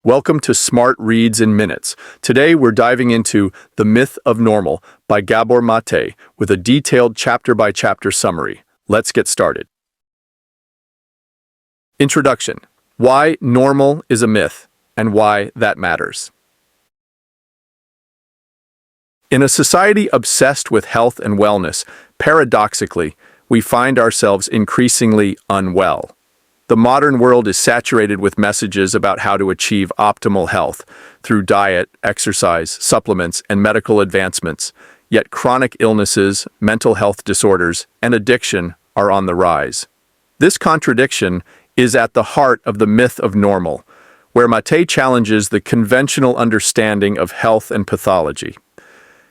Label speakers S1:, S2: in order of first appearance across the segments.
S1: Welcome to Smart Reads in Minutes. Today we're diving into The Myth of Normal by Gabor Maté with a detailed chapter-by-chapter summary. Let's get started. Introduction. Why normal is a myth and why that matters. In a society obsessed with health and wellness, paradoxically, we find ourselves increasingly unwell. The modern world is saturated with messages about how to achieve optimal health through diet, exercise, supplements, and medical advancements, yet chronic illnesses, mental health disorders, and addiction are on the rise. This contradiction is at the heart of the myth of normal, where Maté challenges the conventional understanding of health and pathology.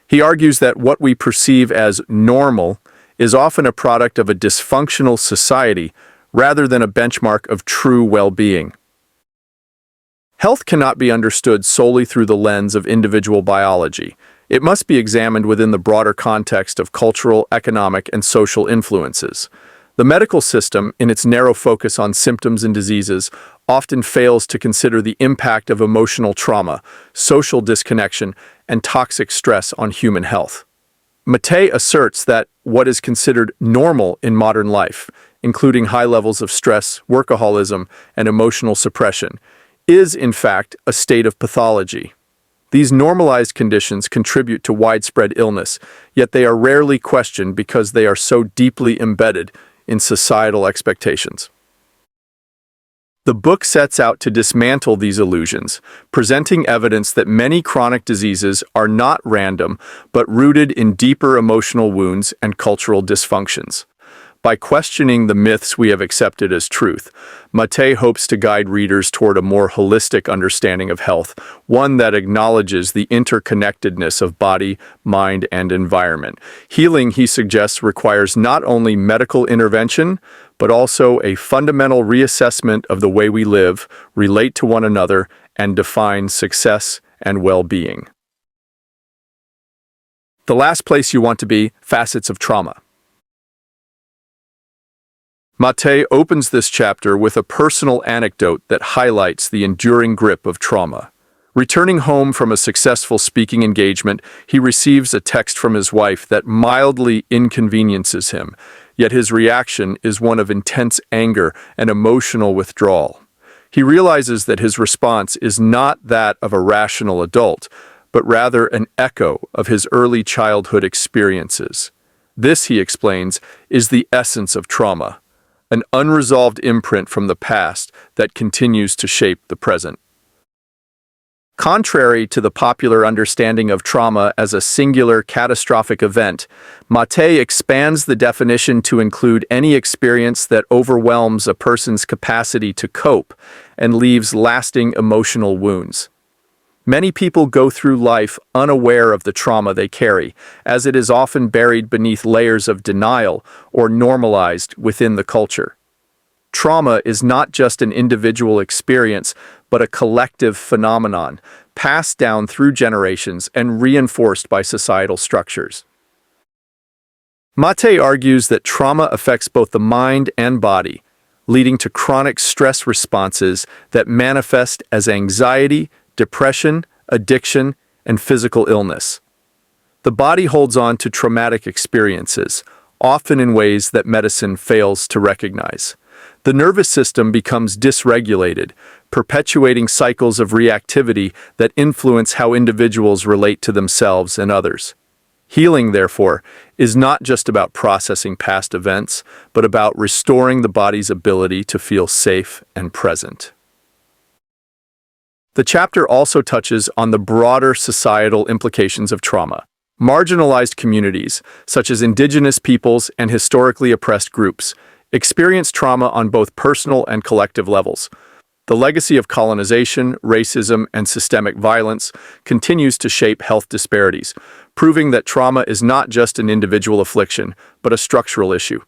S1: He argues that what we perceive as normal is often a product of a dysfunctional society rather than a benchmark of true well-being. Health cannot be understood solely through the lens of individual biology. It must be examined within the broader context of cultural, economic, and social influences. The medical system, in its narrow focus on symptoms and diseases, often fails to consider the impact of emotional trauma, social disconnection, and toxic stress on human health. Maté asserts that what is considered normal in modern life, including high levels of stress, workaholism, and emotional suppression, is, in fact, a state of pathology. These normalized conditions contribute to widespread illness, yet they are rarely questioned because they are so deeply embedded in societal expectations. The book sets out to dismantle these illusions, presenting evidence that many chronic diseases are not random, but rooted in deeper emotional wounds and cultural dysfunctions. By questioning the myths we have accepted as truth, Maté hopes to guide readers toward a more holistic understanding of health, one that acknowledges the interconnectedness of body, mind, and environment. Healing, he suggests, requires not only medical intervention, but also a fundamental reassessment of the way we live, relate to one another, and define success and well-being. The last place you want to be: facets of trauma. Maté opens this chapter with a personal anecdote that highlights the enduring grip of trauma. Returning home from a successful speaking engagement, he receives a text from his wife that mildly inconveniences him, yet his reaction is one of intense anger and emotional withdrawal. He realizes that his response is not that of a rational adult, but rather an echo of his early childhood experiences. This, he explains, is the essence of trauma, an unresolved imprint from the past that continues to shape the present. Contrary to the popular understanding of trauma as a singular catastrophic event, Maté expands the definition to include any experience that overwhelms a person's capacity to cope and leaves lasting emotional wounds. Many people go through life unaware of the trauma they carry, as it is often buried beneath layers of denial or normalized within the culture. Trauma is not just an individual experience, but a collective phenomenon, passed down through generations and reinforced by societal structures. Maté argues that trauma affects both the mind and body, leading to chronic stress responses that manifest as anxiety, depression, addiction, and physical illness. The body holds on to traumatic experiences, often in ways that medicine fails to recognize. The nervous system becomes dysregulated, perpetuating cycles of reactivity that influence how individuals relate to themselves and others. Healing, therefore, is not just about processing past events, but about restoring the body's ability to feel safe and present. The chapter also touches on the broader societal implications of trauma. Marginalized communities, such as indigenous peoples and historically oppressed groups, experience trauma on both personal and collective levels. The legacy of colonization, racism, and systemic violence continues to shape health disparities, proving that trauma is not just an individual affliction, but a structural issue.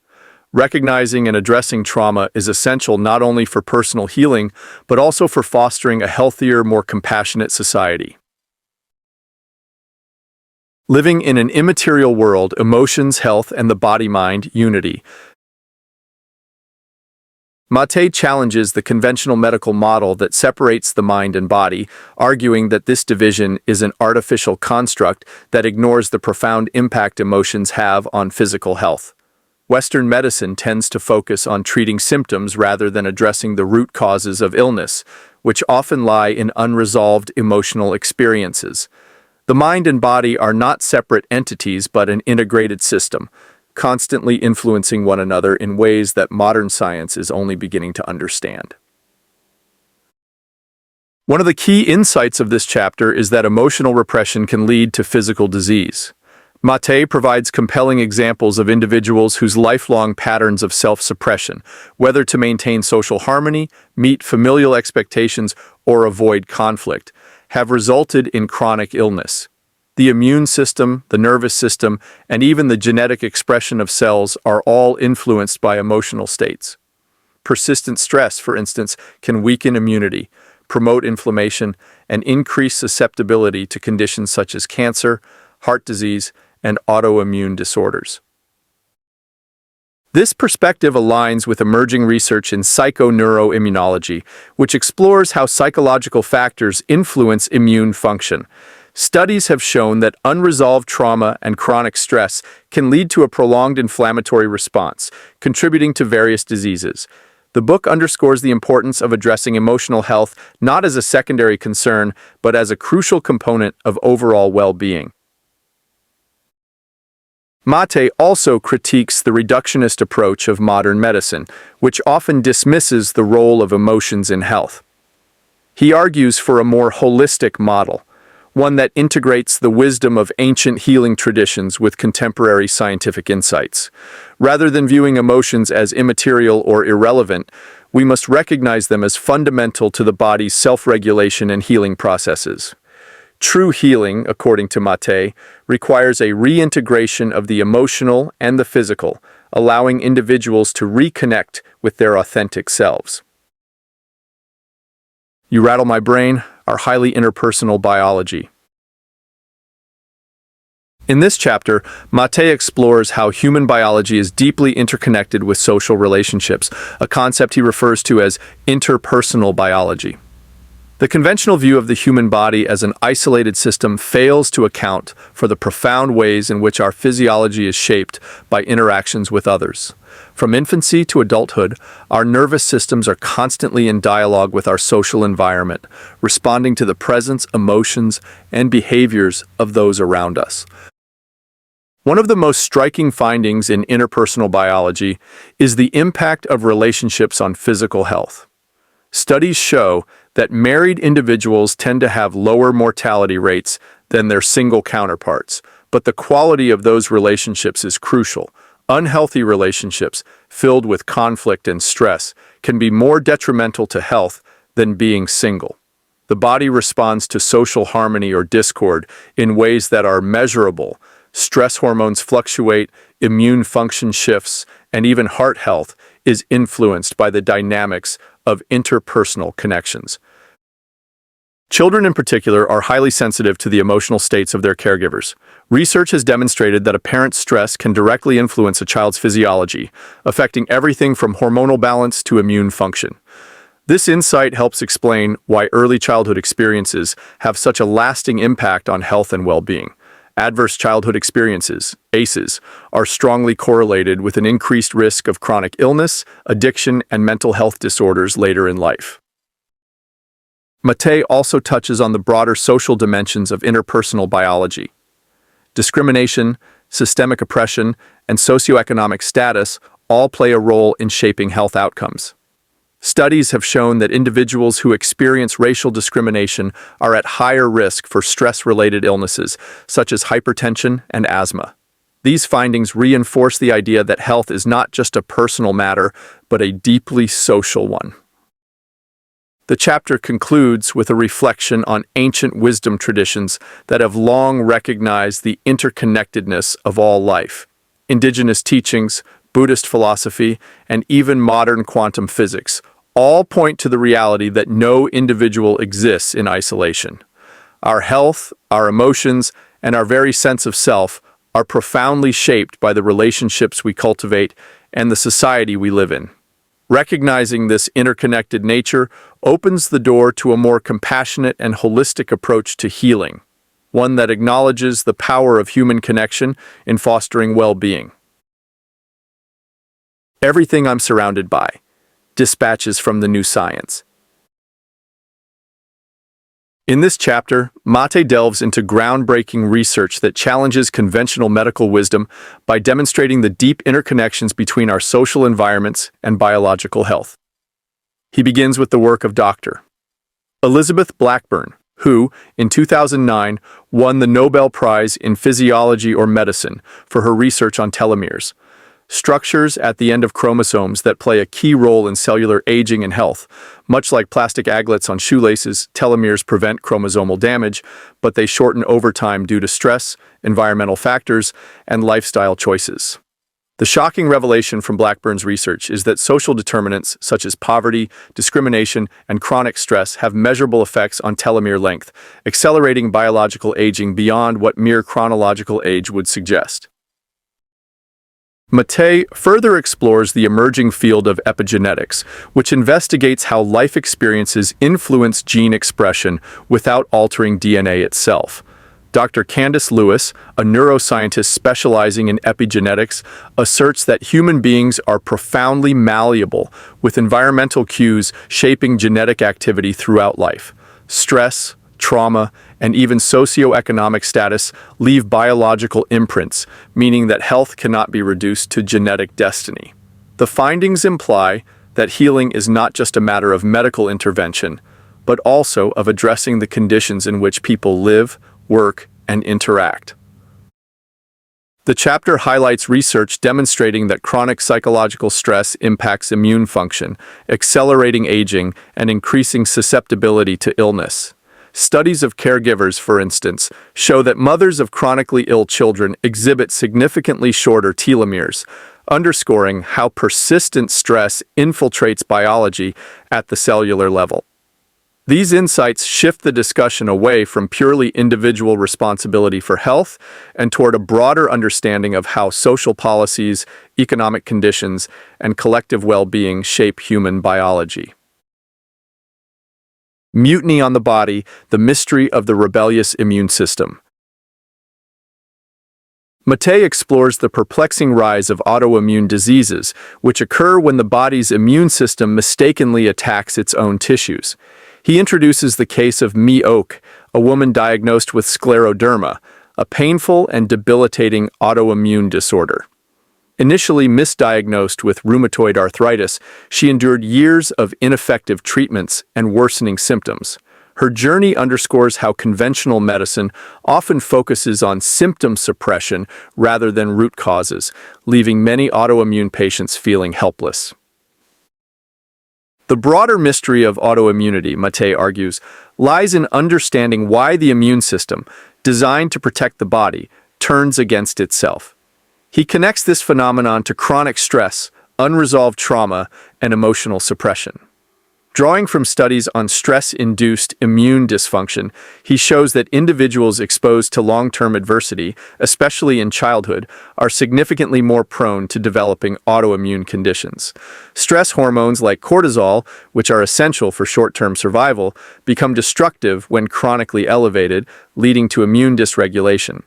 S1: Recognizing and addressing trauma is essential not only for personal healing, but also for fostering a healthier, more compassionate society. Living in an immaterial world, emotions, health, and the body-mind unity. Maté challenges the conventional medical model that separates the mind and body, arguing that this division is an artificial construct that ignores the profound impact emotions have on physical health. Western medicine tends to focus on treating symptoms rather than addressing the root causes of illness, which often lie in unresolved emotional experiences. The mind and body are not separate entities but an integrated system, constantly influencing one another in ways that modern science is only beginning to understand. One of the key insights of this chapter is that emotional repression can lead to physical disease. Maté provides compelling examples of individuals whose lifelong patterns of self-suppression, whether to maintain social harmony, meet familial expectations, or avoid conflict, have resulted in chronic illness. The immune system, the nervous system, and even the genetic expression of cells are all influenced by emotional states. Persistent stress, for instance, can weaken immunity, promote inflammation, and increase susceptibility to conditions such as cancer, heart disease, and autoimmune disorders. This perspective aligns with emerging research in psychoneuroimmunology, which explores how psychological factors influence immune function. Studies have shown that unresolved trauma and chronic stress can lead to a prolonged inflammatory response, contributing to various diseases. The book underscores the importance of addressing emotional health not as a secondary concern, but as a crucial component of overall well-being. Maté also critiques the reductionist approach of modern medicine, which often dismisses the role of emotions in health. He argues for a more holistic model, one that integrates the wisdom of ancient healing traditions with contemporary scientific insights. Rather than viewing emotions as immaterial or irrelevant, we must recognize them as fundamental to the body's self-regulation and healing processes. True healing, according to Maté, requires a reintegration of the emotional and the physical, allowing individuals to reconnect with their authentic selves. You Rattle My Brain, our highly interpersonal biology. In this chapter, Maté explores how human biology is deeply interconnected with social relationships, a concept he refers to as interpersonal biology. The conventional view of the human body as an isolated system fails to account for the profound ways in which our physiology is shaped by interactions with others. From infancy to adulthood, our nervous systems are constantly in dialogue with our social environment, responding to the presence, emotions, and behaviors of those around us. One of the most striking findings in interpersonal biology is the impact of relationships on physical health. Studies show that married individuals tend to have lower mortality rates than their single counterparts, but the quality of those relationships is crucial. Unhealthy relationships, filled with conflict and stress, can be more detrimental to health than being single. The body responds to social harmony or discord in ways that are measurable. Stress hormones fluctuate, immune function shifts, and even heart health is influenced by the dynamics of interpersonal connections. Children in particular are highly sensitive to the emotional states of their caregivers. Research has demonstrated that a parent's stress can directly influence a child's physiology, affecting everything from hormonal balance to immune function. This insight helps explain why early childhood experiences have such a lasting impact on health and well-being. Adverse childhood experiences, ACEs, are strongly correlated with an increased risk of chronic illness, addiction, and mental health disorders later in life. Maté also touches on the broader social dimensions of interpersonal biology. Discrimination, systemic oppression, and socioeconomic status all play a role in shaping health outcomes. Studies have shown that individuals who experience racial discrimination are at higher risk for stress-related illnesses, such as hypertension and asthma. These findings reinforce the idea that health is not just a personal matter, but a deeply social one. The chapter concludes with a reflection on ancient wisdom traditions that have long recognized the interconnectedness of all life. Indigenous teachings, Buddhist philosophy, and even modern quantum physics all point to the reality that no individual exists in isolation. Our health, our emotions, and our very sense of self are profoundly shaped by the relationships we cultivate and the society we live in. Recognizing this interconnected nature opens the door to a more compassionate and holistic approach to healing, one that acknowledges the power of human connection in fostering well-being. Everything I'm surrounded by. Dispatches from the New Science. In this chapter, Maté delves into groundbreaking research that challenges conventional medical wisdom by demonstrating the deep interconnections between our social environments and biological health. He begins with the work of Dr. Elizabeth Blackburn, who, in 2009, won the Nobel Prize in Physiology or Medicine for her research on telomeres, structures at the end of chromosomes that play a key role in cellular aging and health. Much like plastic aglets on shoelaces, telomeres prevent chromosomal damage, but they shorten over time due to stress, environmental factors, and lifestyle choices. The shocking revelation from Blackburn's research is that social determinants such as poverty, discrimination, and chronic stress have measurable effects on telomere length, accelerating biological aging beyond what mere chronological age would suggest. Maté further explores the emerging field of epigenetics, which investigates how life experiences influence gene expression without altering DNA itself. Dr. Candace Lewis, a neuroscientist specializing in epigenetics, asserts that human beings are profoundly malleable, with environmental cues shaping genetic activity throughout life. Stress, trauma, and even socioeconomic status leave biological imprints, meaning that health cannot be reduced to genetic destiny. The findings imply that healing is not just a matter of medical intervention, but also of addressing the conditions in which people live, work, and interact. The chapter highlights research demonstrating that chronic psychological stress impacts immune function, accelerating aging and increasing susceptibility to illness. Studies of caregivers, for instance, show that mothers of chronically ill children exhibit significantly shorter telomeres, underscoring how persistent stress infiltrates biology at the cellular level. These insights shift the discussion away from purely individual responsibility for health and toward a broader understanding of how social policies, economic conditions, and collective well-being shape human biology. Mutiny on the Body, the Mystery of the Rebellious Immune System. Maté explores the perplexing rise of autoimmune diseases, which occur when the body's immune system mistakenly attacks its own tissues. He introduces the case of Mi Oak, a woman diagnosed with scleroderma, a painful and debilitating autoimmune disorder. Initially misdiagnosed with rheumatoid arthritis, she endured years of ineffective treatments and worsening symptoms. Her journey underscores how conventional medicine often focuses on symptom suppression rather than root causes, leaving many autoimmune patients feeling helpless. The broader mystery of autoimmunity, Maté argues, lies in understanding why the immune system, designed to protect the body, turns against itself. He connects this phenomenon to chronic stress, unresolved trauma, and emotional suppression. Drawing from studies on stress-induced immune dysfunction, he shows that individuals exposed to long-term adversity, especially in childhood, are significantly more prone to developing autoimmune conditions. Stress hormones like cortisol, which are essential for short-term survival, become destructive when chronically elevated, leading to immune dysregulation.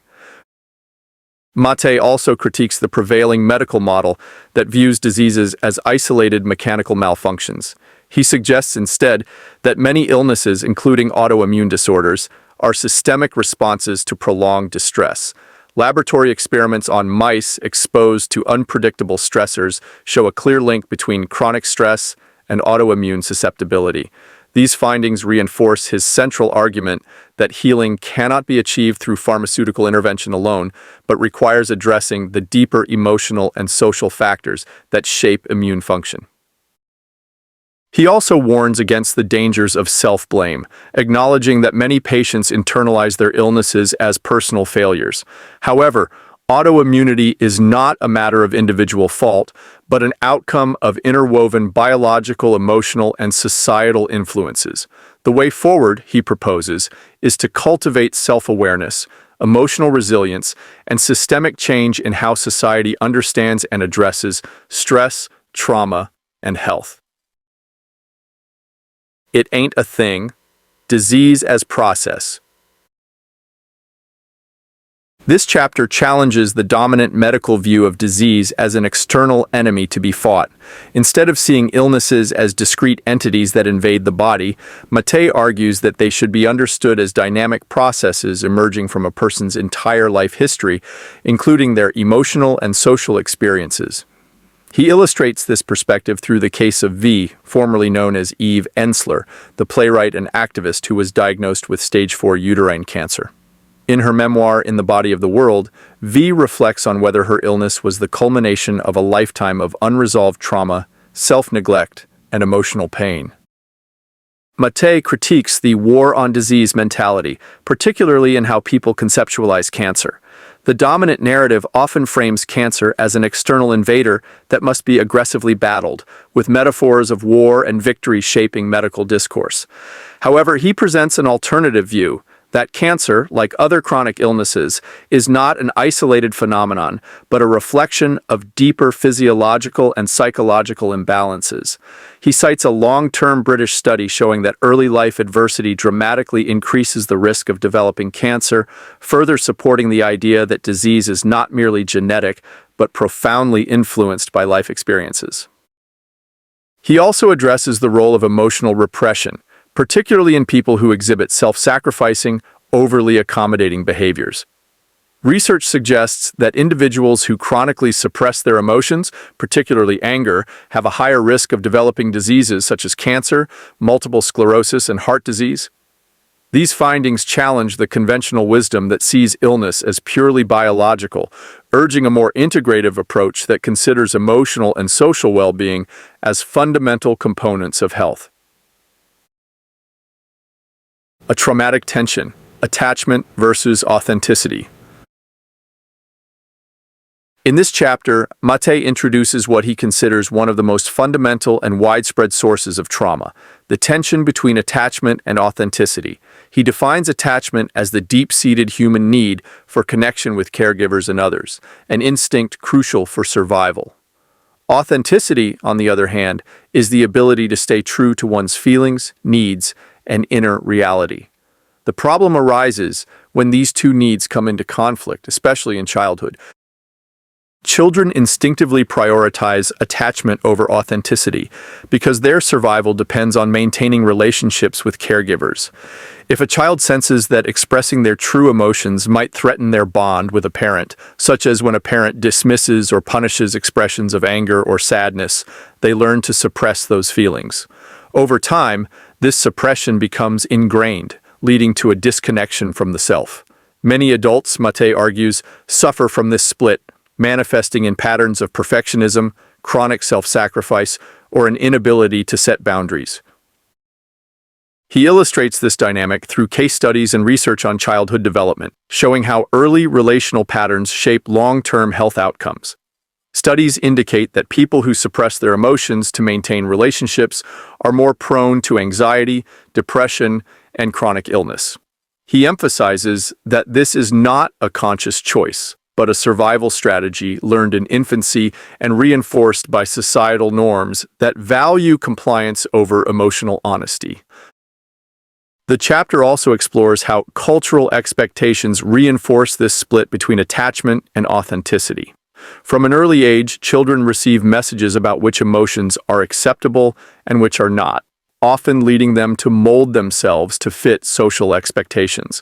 S1: Maté also critiques the prevailing medical model that views diseases as isolated mechanical malfunctions. He suggests instead that many illnesses, including autoimmune disorders, are systemic responses to prolonged distress. Laboratory experiments on mice exposed to unpredictable stressors show a clear link between chronic stress and autoimmune susceptibility. These findings reinforce his central argument that healing cannot be achieved through pharmaceutical intervention alone, but requires addressing the deeper emotional and social factors that shape immune function. He also warns against the dangers of self-blame, acknowledging that many patients internalize their illnesses as personal failures. However, autoimmunity is not a matter of individual fault, but an outcome of interwoven biological, emotional, and societal influences. The way forward, he proposes, is to cultivate self-awareness, emotional resilience, and systemic change in how society understands and addresses stress, trauma, and health. It ain't a thing. Disease as process. This chapter challenges the dominant medical view of disease as an external enemy to be fought. Instead of seeing illnesses as discrete entities that invade the body, Maté argues that they should be understood as dynamic processes emerging from a person's entire life history, including their emotional and social experiences. He illustrates this perspective through the case of V, formerly known as Eve Ensler, the playwright and activist who was diagnosed with stage 4 uterine cancer. In her memoir, In the Body of the World, V reflects on whether her illness was the culmination of a lifetime of unresolved trauma, self-neglect, and emotional pain. Maté critiques the war on disease mentality, particularly in how people conceptualize cancer. The dominant narrative often frames cancer as an external invader that must be aggressively battled, with metaphors of war and victory shaping medical discourse. However, he presents an alternative view, that cancer, like other chronic illnesses, is not an isolated phenomenon, but a reflection of deeper physiological and psychological imbalances. He cites a long-term British study showing that early life adversity dramatically increases the risk of developing cancer, further supporting the idea that disease is not merely genetic, but profoundly influenced by life experiences. He also addresses the role of emotional repression, particularly in people who exhibit self-sacrificing, overly accommodating behaviors. Research suggests that individuals who chronically suppress their emotions, particularly anger, have a higher risk of developing diseases such as cancer, multiple sclerosis, and heart disease. These findings challenge the conventional wisdom that sees illness as purely biological, urging a more integrative approach that considers emotional and social well-being as fundamental components of health. A traumatic tension, attachment versus authenticity. In this chapter, Maté introduces what he considers one of the most fundamental and widespread sources of trauma, the tension between attachment and authenticity. He defines attachment as the deep-seated human need for connection with caregivers and others, an instinct crucial for survival. Authenticity, on the other hand, is the ability to stay true to one's feelings, needs, and inner reality. The problem arises when these two needs come into conflict, especially in childhood. Children instinctively prioritize attachment over authenticity because their survival depends on maintaining relationships with caregivers. If a child senses that expressing their true emotions might threaten their bond with a parent, such as when a parent dismisses or punishes expressions of anger or sadness, they learn to suppress those feelings. Over time, this suppression becomes ingrained, leading to a disconnection from the self. Many adults, Maté argues, suffer from this split, manifesting in patterns of perfectionism, chronic self-sacrifice, or an inability to set boundaries. He illustrates this dynamic through case studies and research on childhood development, showing how early relational patterns shape long-term health outcomes. Studies indicate that people who suppress their emotions to maintain relationships are more prone to anxiety, depression, and chronic illness. He emphasizes that this is not a conscious choice, but a survival strategy learned in infancy and reinforced by societal norms that value compliance over emotional honesty. The chapter also explores how cultural expectations reinforce this split between attachment and authenticity. From an early age, children receive messages about which emotions are acceptable and which are not, often leading them to mold themselves to fit social expectations.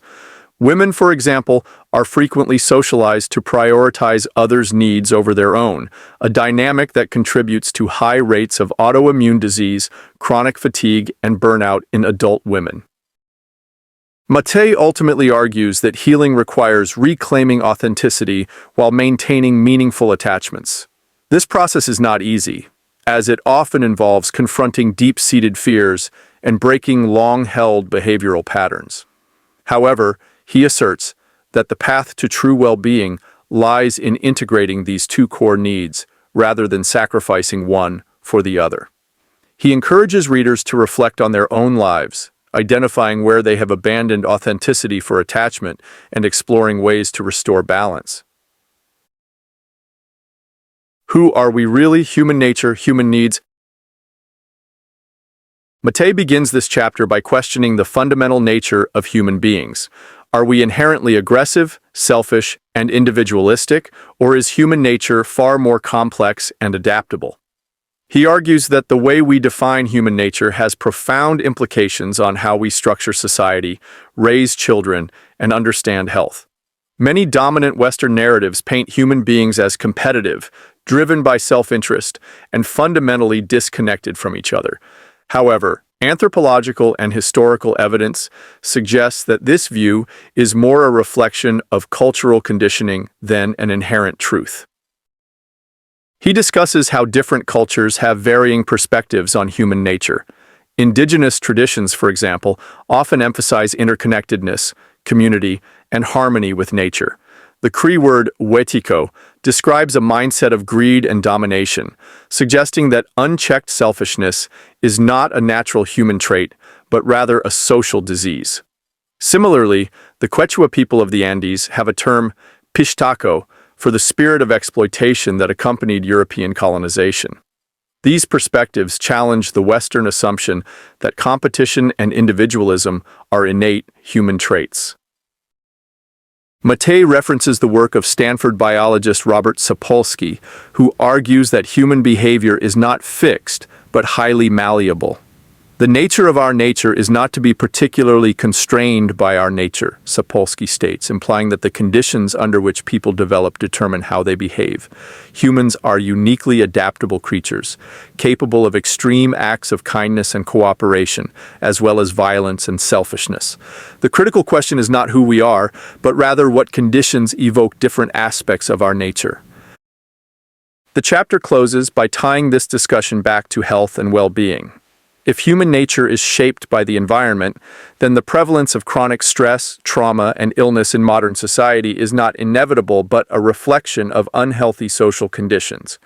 S1: Women, for example, are frequently socialized to prioritize others' needs over their own, a dynamic that contributes to high rates of autoimmune disease, chronic fatigue, and burnout in adult women. Maté ultimately argues that healing requires reclaiming authenticity while maintaining meaningful attachments. This process is not easy, as it often involves confronting deep-seated fears and breaking long-held behavioral patterns. However, he asserts that the path to true well-being lies in integrating these two core needs rather than sacrificing one for the other. He encourages readers to reflect on their own lives, identifying where they have abandoned authenticity for attachment and exploring ways to restore balance. Who are we really? Human nature, human needs. Maté begins this chapter by questioning the fundamental nature of human beings. Are we inherently aggressive, selfish, and individualistic, or is human nature far more complex and adaptable? He argues that the way we define human nature has profound implications on how we structure society, raise children, and understand health. Many dominant Western narratives paint human beings as competitive, driven by self-interest, and fundamentally disconnected from each other. However, anthropological and historical evidence suggests that this view is more a reflection of cultural conditioning than an inherent truth. He discusses how different cultures have varying perspectives on human nature. Indigenous traditions, for example, often emphasize interconnectedness, community, and harmony with nature. The Cree word wetiko describes a mindset of greed and domination, suggesting that unchecked selfishness is not a natural human trait, but rather a social disease. Similarly, the Quechua people of the Andes have a term, pishtaco, for the spirit of exploitation that accompanied European colonization. These perspectives challenge the Western assumption that competition and individualism are innate human traits. Maté references the work of Stanford biologist Robert Sapolsky, who argues that human behavior is not fixed, but highly malleable. The nature of our nature is not to be particularly constrained by our nature, Sapolsky states, implying that the conditions under which people develop determine how they behave. Humans are uniquely adaptable creatures, capable of extreme acts of kindness and cooperation, as well as violence and selfishness. The critical question is not who we are, but rather what conditions evoke different aspects of our nature. The chapter closes by tying this discussion back to health and well-being. If human nature is shaped by the environment, then the prevalence of chronic stress, trauma, and illness in modern society is not inevitable but a reflection of unhealthy social conditions.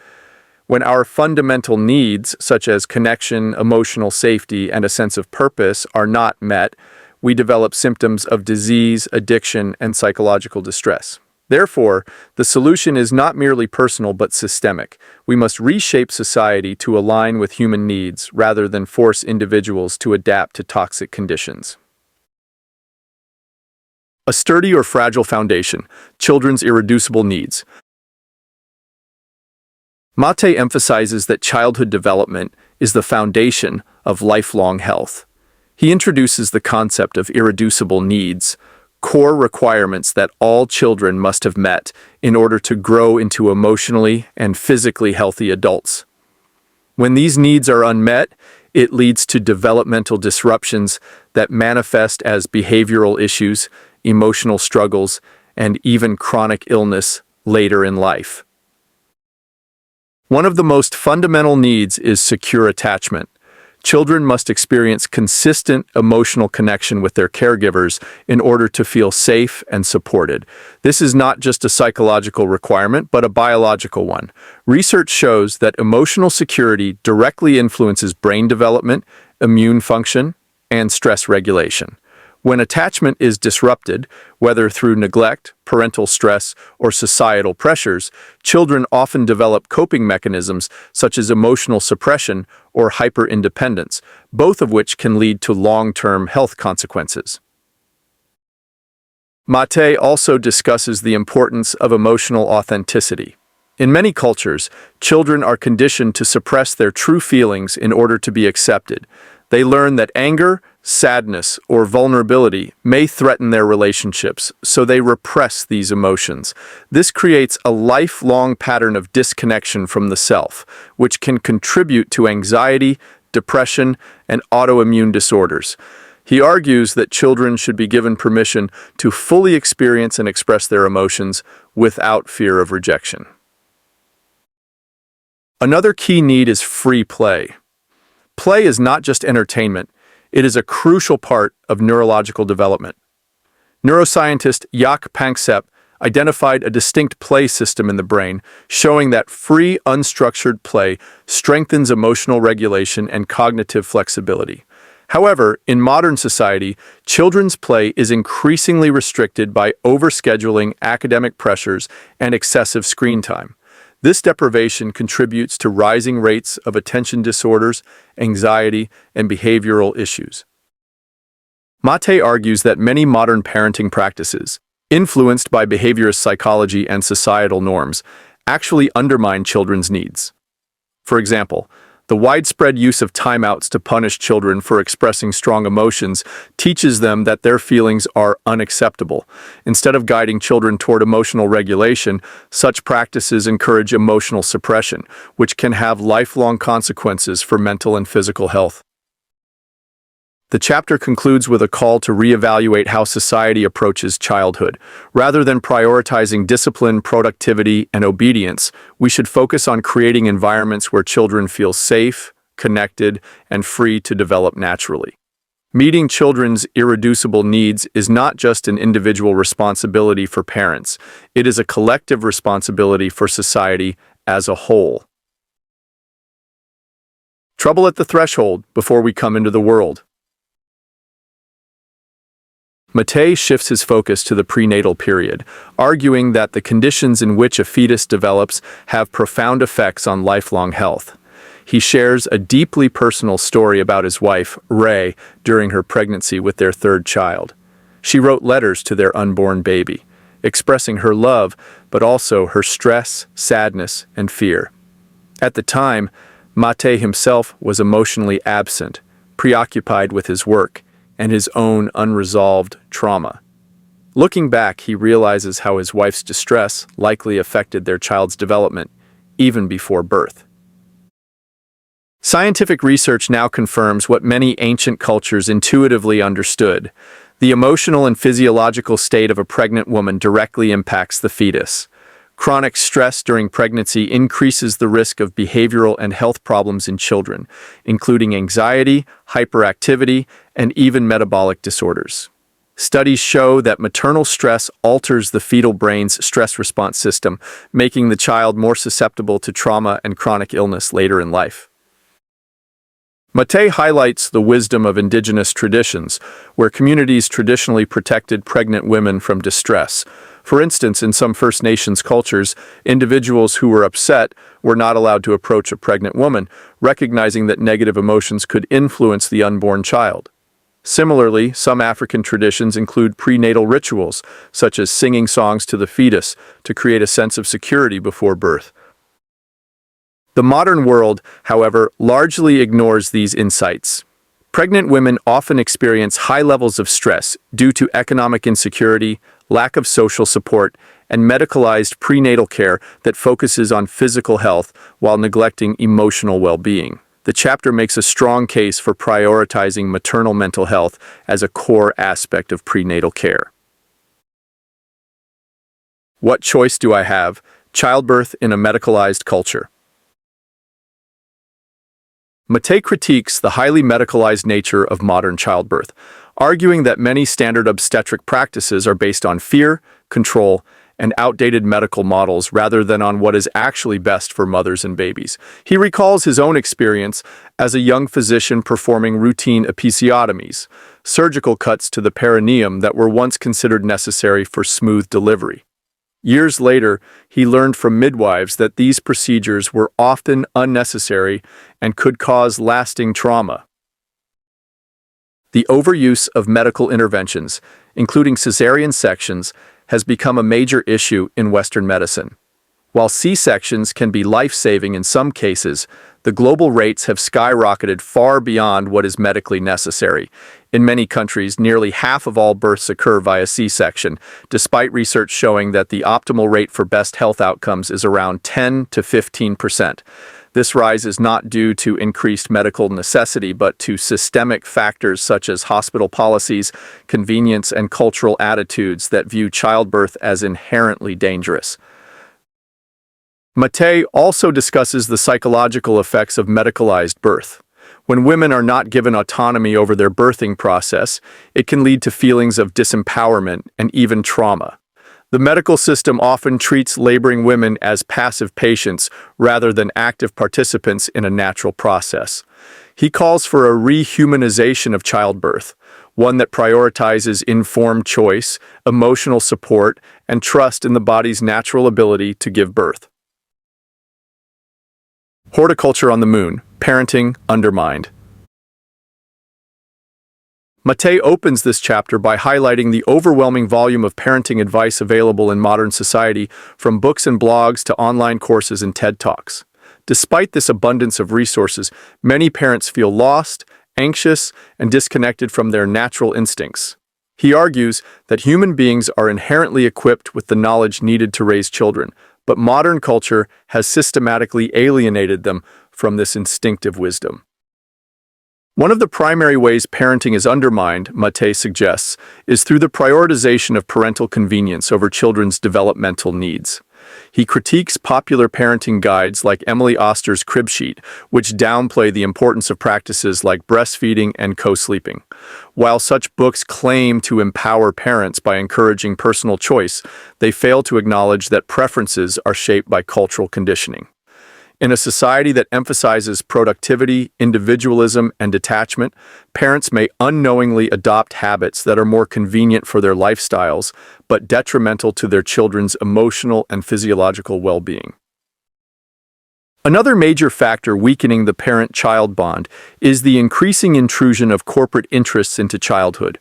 S1: When our fundamental needs, such as connection, emotional safety, and a sense of purpose, are not met, we develop symptoms of disease, addiction, and psychological distress. Therefore, the solution is not merely personal but systemic. We must reshape society to align with human needs rather than force individuals to adapt to toxic conditions. A sturdy or fragile foundation, children's irreducible needs. Maté emphasizes that childhood development is the foundation of lifelong health. He introduces the concept of irreducible needs, core requirements that all children must have met in order to grow into emotionally and physically healthy adults. When these needs are unmet, it leads to developmental disruptions that manifest as behavioral issues, emotional struggles, and even chronic illness later in life. One of the most fundamental needs is secure attachment. Children must experience consistent emotional connection with their caregivers in order to feel safe and supported. This is not just a psychological requirement, but a biological one. Research shows that emotional security directly influences brain development, immune function, and stress regulation. When attachment is disrupted, whether through neglect, parental stress, or societal pressures, children often develop coping mechanisms such as emotional suppression or hyper-independence, both of which can lead to long-term health consequences. Maté also discusses the importance of emotional authenticity. In many cultures, children are conditioned to suppress their true feelings in order to be accepted. They learn that anger, sadness, or vulnerability may threaten their relationships, so they repress these emotions. This creates a lifelong pattern of disconnection from the self, which can contribute to anxiety, depression, and autoimmune disorders. He argues that children should be given permission to fully experience and express their emotions without fear of rejection. Another key need is free play. Play is not just entertainment, it is a crucial part of neurological development. Neuroscientist Jaak Panksepp identified a distinct play system in the brain, showing that free, unstructured play strengthens emotional regulation and cognitive flexibility. However, in modern society, children's play is increasingly restricted by overscheduling, academic pressures, and excessive screen time. This deprivation contributes to rising rates of attention disorders, anxiety, and behavioral issues. Maté argues that many modern parenting practices, influenced by behaviorist psychology and societal norms, actually undermine children's needs. For example, the widespread use of timeouts to punish children for expressing strong emotions teaches them that their feelings are unacceptable. Instead of guiding children toward emotional regulation, such practices encourage emotional suppression, which can have lifelong consequences for mental and physical health. The chapter concludes with a call to reevaluate how society approaches childhood. Rather than prioritizing discipline, productivity, and obedience, we should focus on creating environments where children feel safe, connected, and free to develop naturally. Meeting children's irreducible needs is not just an individual responsibility for parents, it is a collective responsibility for society as a whole. Trouble at the threshold before we come into the world. Maté shifts his focus to the prenatal period, arguing that the conditions in which a fetus develops have profound effects on lifelong health. He shares a deeply personal story about his wife, Ray, during her pregnancy with their third child. She wrote letters to their unborn baby, expressing her love, but also her stress, sadness, and fear. At the time, Maté himself was emotionally absent, preoccupied with his work and his own unresolved trauma. Looking back, he realizes how his wife's distress likely affected their child's development, even before birth. Scientific research now confirms what many ancient cultures intuitively understood. The emotional and physiological state of a pregnant woman directly impacts the fetus. Chronic stress during pregnancy increases the risk of behavioral and health problems in children, including anxiety, hyperactivity, and even metabolic disorders. Studies show that maternal stress alters the fetal brain's stress response system, making the child more susceptible to trauma and chronic illness later in life. Maté highlights the wisdom of indigenous traditions, where communities traditionally protected pregnant women from distress. For instance, in some First Nations cultures, individuals who were upset were not allowed to approach a pregnant woman, recognizing that negative emotions could influence the unborn child. Similarly, some African traditions include prenatal rituals, such as singing songs to the fetus, to create a sense of security before birth. The modern world, however, largely ignores these insights. Pregnant women often experience high levels of stress due to economic insecurity, lack of social support, and medicalized prenatal care that focuses on physical health while neglecting emotional well-being. The chapter makes a strong case for prioritizing maternal mental health as a core aspect of prenatal care. What choice do I have? Childbirth in a medicalized culture. Maté critiques the highly medicalized nature of modern childbirth, arguing that many standard obstetric practices are based on fear, control, and outdated medical models rather than on what is actually best for mothers and babies. He recalls his own experience as a young physician performing routine episiotomies, surgical cuts to the perineum that were once considered necessary for smooth delivery. Years later, he learned from midwives that these procedures were often unnecessary and could cause lasting trauma. The overuse of medical interventions, including cesarean sections, has become a major issue in Western medicine. While C-sections can be life-saving in some cases, the global rates have skyrocketed far beyond what is medically necessary. In many countries, nearly half of all births occur via C-section, despite research showing that the optimal rate for best health outcomes is around 10 to 15%. This rise is not due to increased medical necessity, but to systemic factors such as hospital policies, convenience, and cultural attitudes that view childbirth as inherently dangerous. Maté also discusses the psychological effects of medicalized birth. When women are not given autonomy over their birthing process, it can lead to feelings of disempowerment and even trauma. The medical system often treats laboring women as passive patients rather than active participants in a natural process. He calls for a rehumanization of childbirth, one that prioritizes informed choice, emotional support, and trust in the body's natural ability to give birth. Horticulture on the Moon, Parenting Undermined. Maté opens this chapter by highlighting the overwhelming volume of parenting advice available in modern society, from books and blogs to online courses and TED Talks. Despite this abundance of resources, many parents feel lost, anxious, and disconnected from their natural instincts. He argues that human beings are inherently equipped with the knowledge needed to raise children, but modern culture has systematically alienated them from this instinctive wisdom. One of the primary ways parenting is undermined, Maté suggests, is through the prioritization of parental convenience over children's developmental needs. He critiques popular parenting guides like Emily Oster's Crib Sheet, which downplay the importance of practices like breastfeeding and co-sleeping. While such books claim to empower parents by encouraging personal choice, they fail to acknowledge that preferences are shaped by cultural conditioning. In a society that emphasizes productivity, individualism, and detachment, parents may unknowingly adopt habits that are more convenient for their lifestyles, but detrimental to their children's emotional and physiological well-being. Another major factor weakening the parent-child bond is the increasing intrusion of corporate interests into childhood.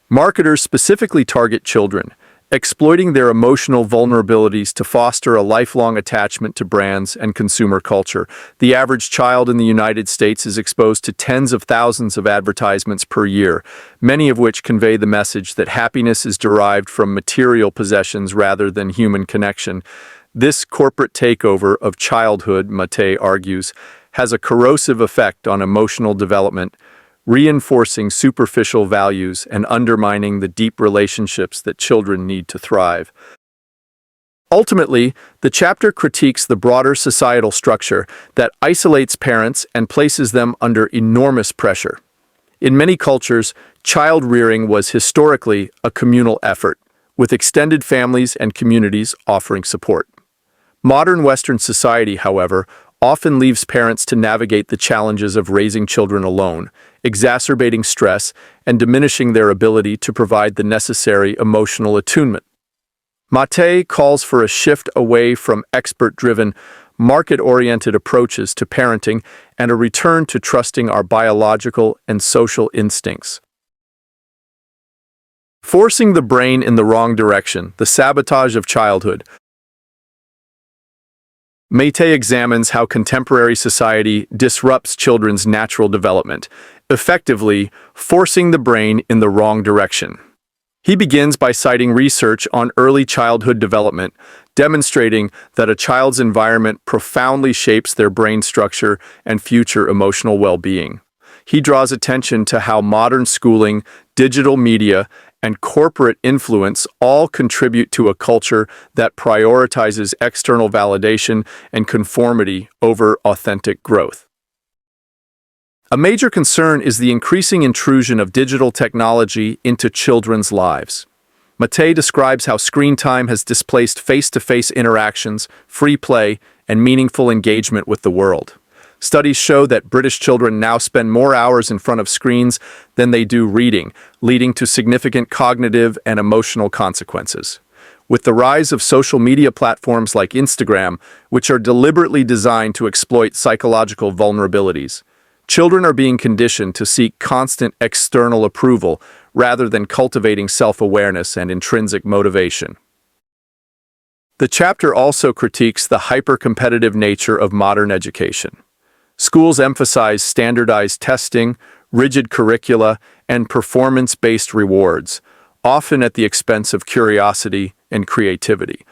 S1: Marketers specifically target children, exploiting their emotional vulnerabilities to foster a lifelong attachment to brands and consumer culture. The average child in the United States is exposed to tens of thousands of advertisements per year, many of which convey the message that happiness is derived from material possessions rather than human connection. This corporate takeover of childhood, Maté argues, has a corrosive effect on emotional development, reinforcing superficial values and undermining the deep relationships that children need to thrive. Ultimately, the chapter critiques the broader societal structure that isolates parents and places them under enormous pressure. In many cultures, child rearing was historically a communal effort, with extended families and communities offering support. Modern Western society, however, often leaves parents to navigate the challenges of raising children alone, exacerbating stress and diminishing their ability to provide the necessary emotional attunement. Maté calls for a shift away from expert-driven, market-oriented approaches to parenting and a return to trusting our biological and social instincts. Forcing the brain in the wrong direction, the sabotage of childhood. Maté examines how contemporary society disrupts children's natural development, effectively forcing the brain in the wrong direction. He begins by citing research on early childhood development, demonstrating that a child's environment profoundly shapes their brain structure and future emotional well-being. He draws attention to how modern schooling, digital media, and corporate influence all contribute to a culture that prioritizes external validation and conformity over authentic growth. A major concern is the increasing intrusion of digital technology into children's lives. Maté describes how screen time has displaced face-to-face interactions, free play, and meaningful engagement with the world. Studies show that British children now spend more hours in front of screens than they do reading, leading to significant cognitive and emotional consequences. With the rise of social media platforms like Instagram, which are deliberately designed to exploit psychological vulnerabilities, children are being conditioned to seek constant external approval rather than cultivating self-awareness and intrinsic motivation. The chapter also critiques the hyper-competitive nature of modern education. Schools emphasize standardized testing, rigid curricula, and performance-based rewards, often at the expense of curiosity and creativity.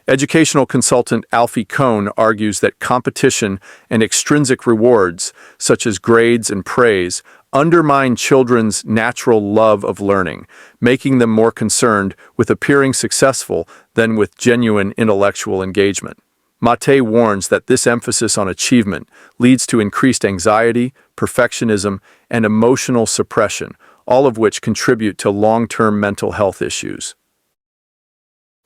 S1: Educational consultant Alfie Kohn argues that competition and extrinsic rewards, such as grades and praise, undermine children's natural love of learning, making them more concerned with appearing successful than with genuine intellectual engagement. Maté warns that this emphasis on achievement leads to increased anxiety, perfectionism, and emotional suppression, all of which contribute to long-term mental health issues.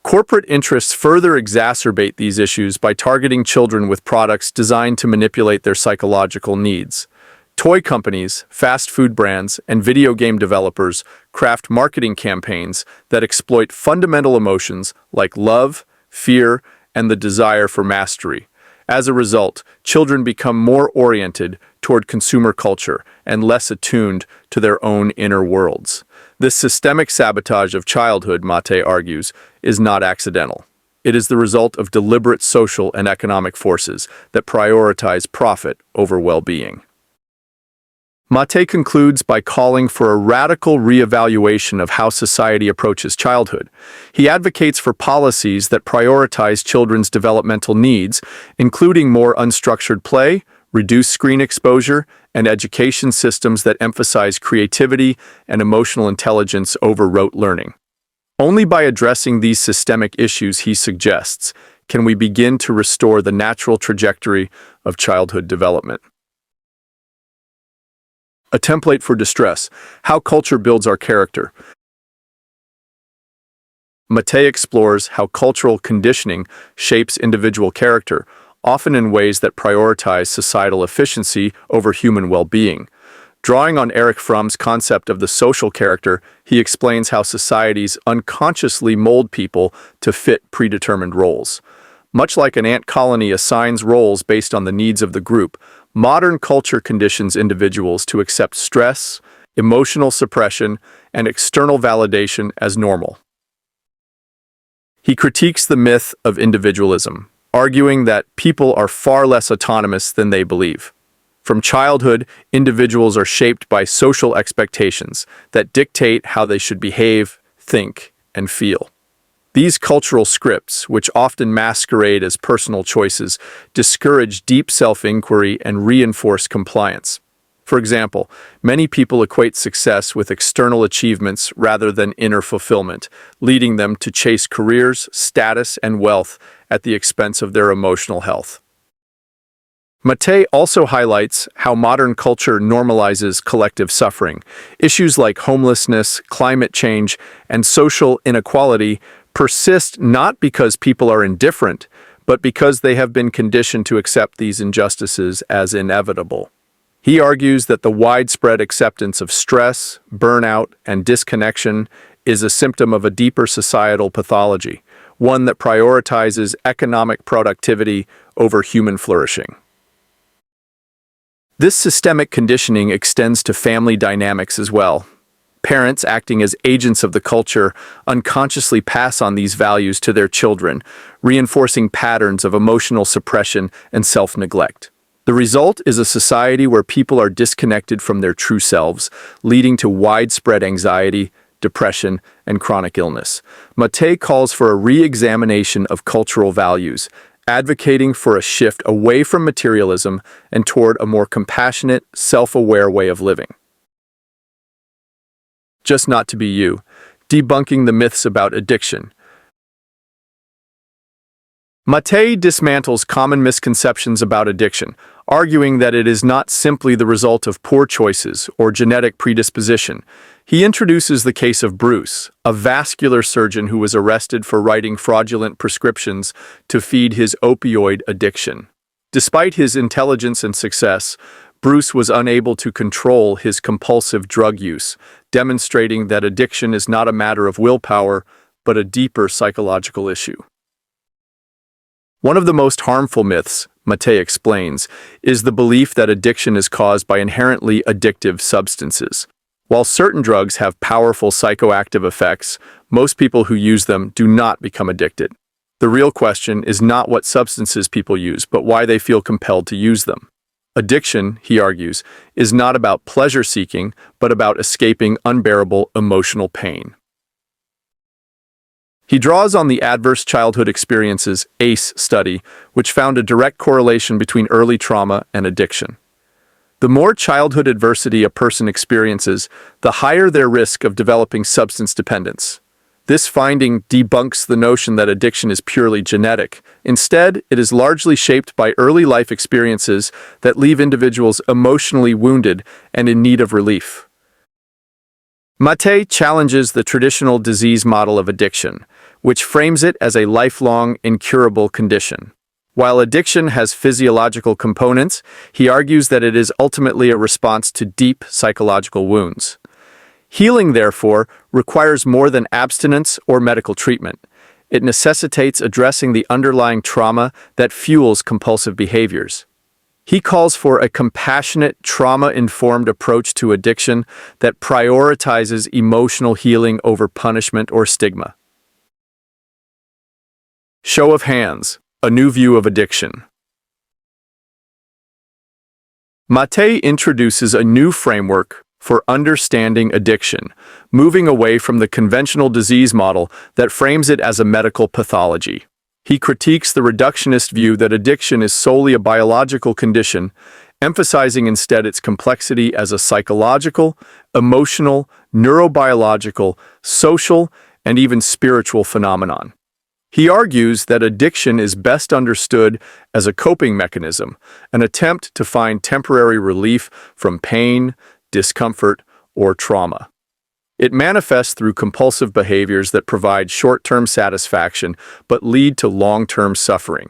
S1: Corporate interests further exacerbate these issues by targeting children with products designed to manipulate their psychological needs. Toy companies, fast food brands, and video game developers craft marketing campaigns that exploit fundamental emotions like love, fear, and the desire for mastery, As a result, children become more oriented toward consumer culture and less attuned to their own inner worlds. This systemic sabotage of childhood, Maté argues, is not accidental. It is the result of deliberate social and economic forces that prioritize profit over well-being. Maté concludes by calling for a radical reevaluation of how society approaches childhood. He advocates for policies that prioritize children's developmental needs, including more unstructured play, reduced screen exposure, and education systems that emphasize creativity and emotional intelligence over rote learning. Only by addressing these systemic issues, he suggests, can we begin to restore the natural trajectory of childhood development. A template for distress: how culture builds our character. Maté explores how cultural conditioning shapes individual character, often in ways that prioritize societal efficiency over human well-being. Drawing on Erich Fromm's concept of the social character, he explains how societies unconsciously mold people to fit predetermined roles. Much like an ant colony assigns roles based on the needs of the group, modern culture conditions individuals to accept stress, emotional suppression, and external validation as normal. He critiques the myth of individualism, arguing that people are far less autonomous than they believe. From childhood, individuals are shaped by social expectations that dictate how they should behave, think, and feel. These cultural scripts, which often masquerade as personal choices, discourage deep self-inquiry and reinforce compliance. For example, many people equate success with external achievements rather than inner fulfillment, leading them to chase careers, status, and wealth at the expense of their emotional health. Maté also highlights how modern culture normalizes collective suffering. Issues like homelessness, climate change, and social inequality persist not because people are indifferent, but because they have been conditioned to accept these injustices as inevitable. He argues that the widespread acceptance of stress, burnout, and disconnection is a symptom of a deeper societal pathology, one that prioritizes economic productivity over human flourishing. This systemic conditioning extends to family dynamics as well. Parents, acting as agents of the culture, unconsciously pass on these values to their children, reinforcing patterns of emotional suppression and self-neglect. The result is a society where people are disconnected from their true selves, leading to widespread anxiety, depression, and chronic illness. Maté calls for a re-examination of cultural values, advocating for a shift away from materialism and toward a more compassionate, self-aware way of living. Just Not to Be You, debunking the myths about addiction. Maté dismantles common misconceptions about addiction, arguing that it is not simply the result of poor choices or genetic predisposition. He introduces the case of Bruce, a vascular surgeon who was arrested for writing fraudulent prescriptions to feed his opioid addiction. Despite his intelligence and success, Bruce was unable to control his compulsive drug use, demonstrating that addiction is not a matter of willpower, but a deeper psychological issue. One of the most harmful myths, Maté explains, is the belief that addiction is caused by inherently addictive substances. While certain drugs have powerful psychoactive effects, most people who use them do not become addicted. The real question is not what substances people use, but why they feel compelled to use them. Addiction, he argues, is not about pleasure-seeking, but about escaping unbearable emotional pain. He draws on the Adverse Childhood Experiences (ACE) study, which found a direct correlation between early trauma and addiction. The more childhood adversity a person experiences, the higher their risk of developing substance dependence. This finding debunks the notion that addiction is purely genetic. Instead, it is largely shaped by early life experiences that leave individuals emotionally wounded and in need of relief. Maté challenges the traditional disease model of addiction, which frames it as a lifelong, incurable condition. While addiction has physiological components, he argues that it is ultimately a response to deep psychological wounds. Healing, therefore, requires more than abstinence or medical treatment. It necessitates addressing the underlying trauma that fuels compulsive behaviors. He calls for a compassionate, trauma-informed approach to addiction that prioritizes emotional healing over punishment or stigma. Show of hands, a new view of addiction. Maté introduces a new framework for understanding addiction, moving away from the conventional disease model that frames it as a medical pathology. He critiques the reductionist view that addiction is solely a biological condition, emphasizing instead its complexity as a psychological, emotional, neurobiological, social, and even spiritual phenomenon. He argues that addiction is best understood as a coping mechanism, an attempt to find temporary relief from pain, discomfort, or trauma. It manifests through compulsive behaviors that provide short-term satisfaction but lead to long-term suffering.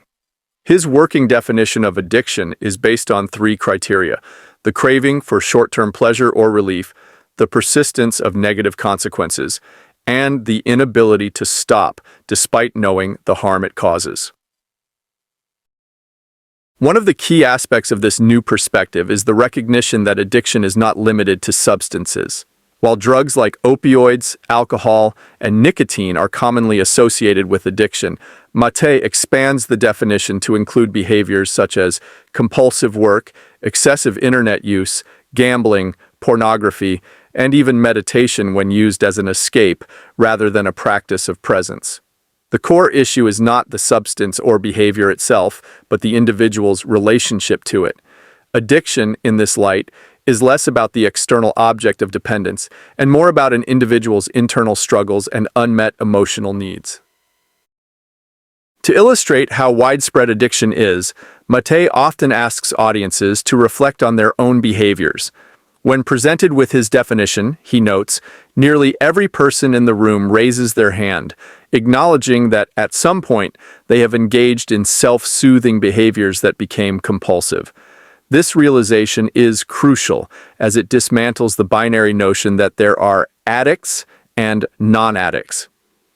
S1: His working definition of addiction is based on three criteria: the craving for short-term pleasure or relief, the persistence of negative consequences, and the inability to stop despite knowing the harm it causes. One of the key aspects of this new perspective is the recognition that addiction is not limited to substances. While drugs like opioids, alcohol, and nicotine are commonly associated with addiction, Maté expands the definition to include behaviors such as compulsive work, excessive internet use, gambling, pornography, and even meditation when used as an escape rather than a practice of presence. The core issue is not the substance or behavior itself, but the individual's relationship to it. Addiction, in this light, is less about the external object of dependence and more about an individual's internal struggles and unmet emotional needs. To illustrate how widespread addiction is, Maté often asks audiences to reflect on their own behaviors. When presented with his definition, he notes, nearly every person in the room raises their hand, acknowledging that at some point they have engaged in self-soothing behaviors that became compulsive. This realization is crucial as it dismantles the binary notion that there are addicts and non-addicts.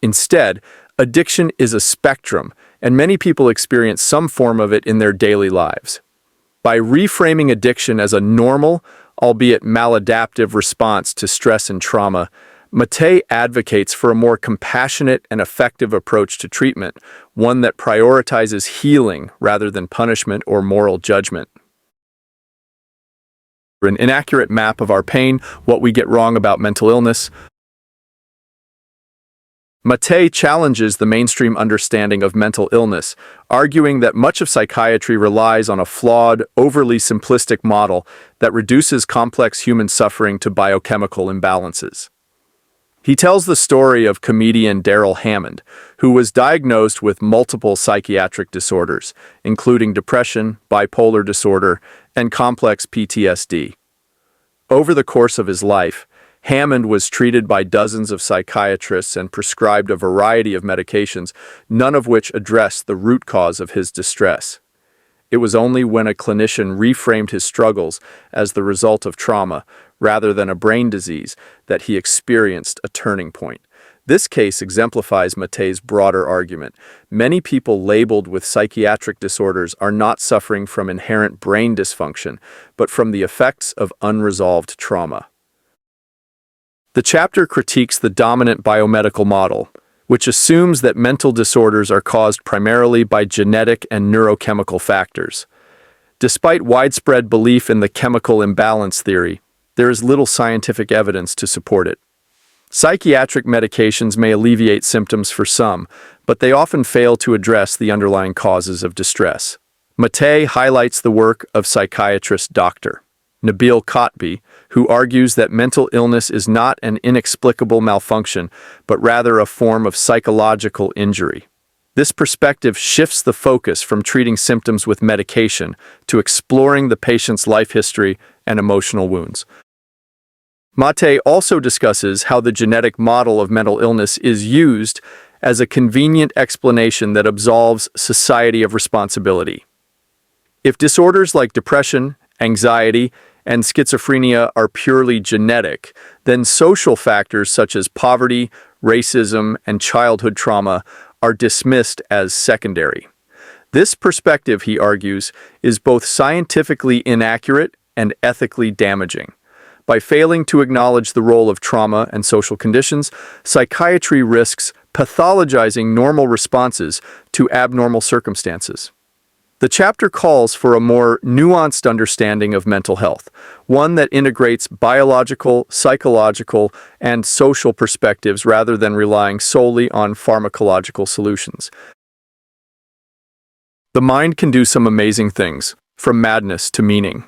S1: Instead, addiction is a spectrum, and many people experience some form of it in their daily lives. By reframing addiction as a normal, albeit maladaptive response to stress and trauma, Maté advocates for a more compassionate and effective approach to treatment, one that prioritizes healing rather than punishment or moral judgment. An inaccurate map of our pain, what we get wrong about mental illness. Maté challenges the mainstream understanding of mental illness, arguing that much of psychiatry relies on a flawed, overly simplistic model that reduces complex human suffering to biochemical imbalances. He tells the story of comedian Darrell Hammond, who was diagnosed with multiple psychiatric disorders, including depression, bipolar disorder, and complex PTSD. Over the course of his life, Hammond was treated by dozens of psychiatrists and prescribed a variety of medications, none of which addressed the root cause of his distress. It was only when a clinician reframed his struggles as the result of trauma, rather than a brain disease, that he experienced a turning point. This case exemplifies Maté's broader argument. Many people labeled with psychiatric disorders are not suffering from inherent brain dysfunction, but from the effects of unresolved trauma. The chapter critiques the dominant biomedical model, which assumes that mental disorders are caused primarily by genetic and neurochemical factors. Despite widespread belief in the chemical imbalance theory, there is little scientific evidence to support it. Psychiatric medications may alleviate symptoms for some, but they often fail to address the underlying causes of distress. Maté highlights the work of psychiatrist Dr. Nabil Khatbi, who argues that mental illness is not an inexplicable malfunction, but rather a form of psychological injury. This perspective shifts the focus from treating symptoms with medication to exploring the patient's life history and emotional wounds. Maté also discusses how the genetic model of mental illness is used as a convenient explanation that absolves society of responsibility. If disorders like depression, anxiety, and schizophrenia are purely genetic, then social factors such as poverty, racism, and childhood trauma are dismissed as secondary. This perspective, he argues, is both scientifically inaccurate and ethically damaging. By failing to acknowledge the role of trauma and social conditions, psychiatry risks pathologizing normal responses to abnormal circumstances. The chapter calls for a more nuanced understanding of mental health, one that integrates biological, psychological, and social perspectives rather than relying solely on pharmacological solutions. The mind can do some amazing things, from madness to meaning.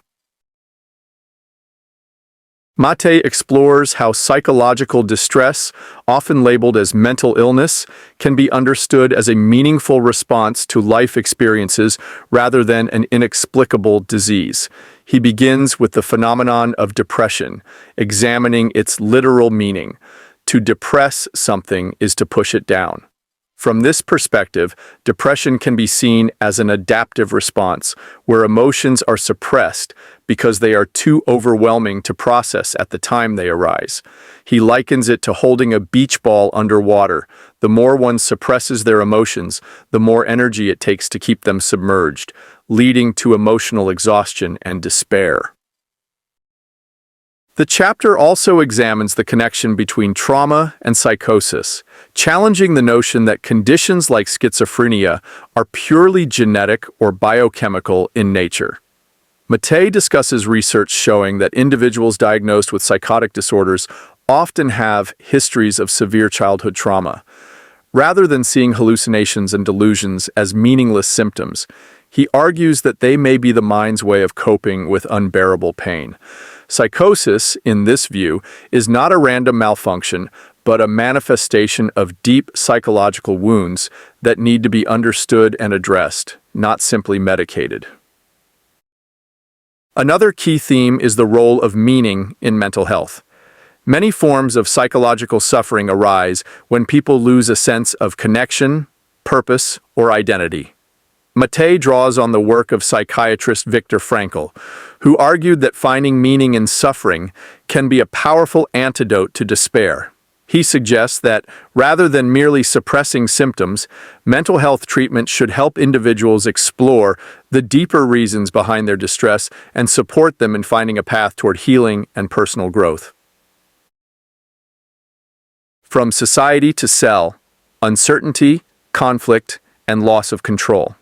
S1: Maté explores how psychological distress, often labeled as mental illness, can be understood as a meaningful response to life experiences rather than an inexplicable disease. He begins with the phenomenon of depression, examining its literal meaning. To depress something is to push it down. From this perspective, depression can be seen as an adaptive response, where emotions are suppressed because they are too overwhelming to process at the time they arise. He likens it to holding a beach ball underwater. The more one suppresses their emotions, the more energy it takes to keep them submerged, leading to emotional exhaustion and despair. The chapter also examines the connection between trauma and psychosis, challenging the notion that conditions like schizophrenia are purely genetic or biochemical in nature. Maté discusses research showing that individuals diagnosed with psychotic disorders often have histories of severe childhood trauma. Rather than seeing hallucinations and delusions as meaningless symptoms, he argues that they may be the mind's way of coping with unbearable pain. Psychosis, in this view, is not a random malfunction, but a manifestation of deep psychological wounds that need to be understood and addressed, not simply medicated. Another key theme is the role of meaning in mental health. Many forms of psychological suffering arise when people lose a sense of connection, purpose, or identity. Maté draws on the work of psychiatrist Viktor Frankl, who argued that finding meaning in suffering can be a powerful antidote to despair. He suggests that, rather than merely suppressing symptoms, mental health treatment should help individuals explore the deeper reasons behind their distress and support them in finding a path toward healing and personal growth. From society to cell, uncertainty, conflict, and loss of control.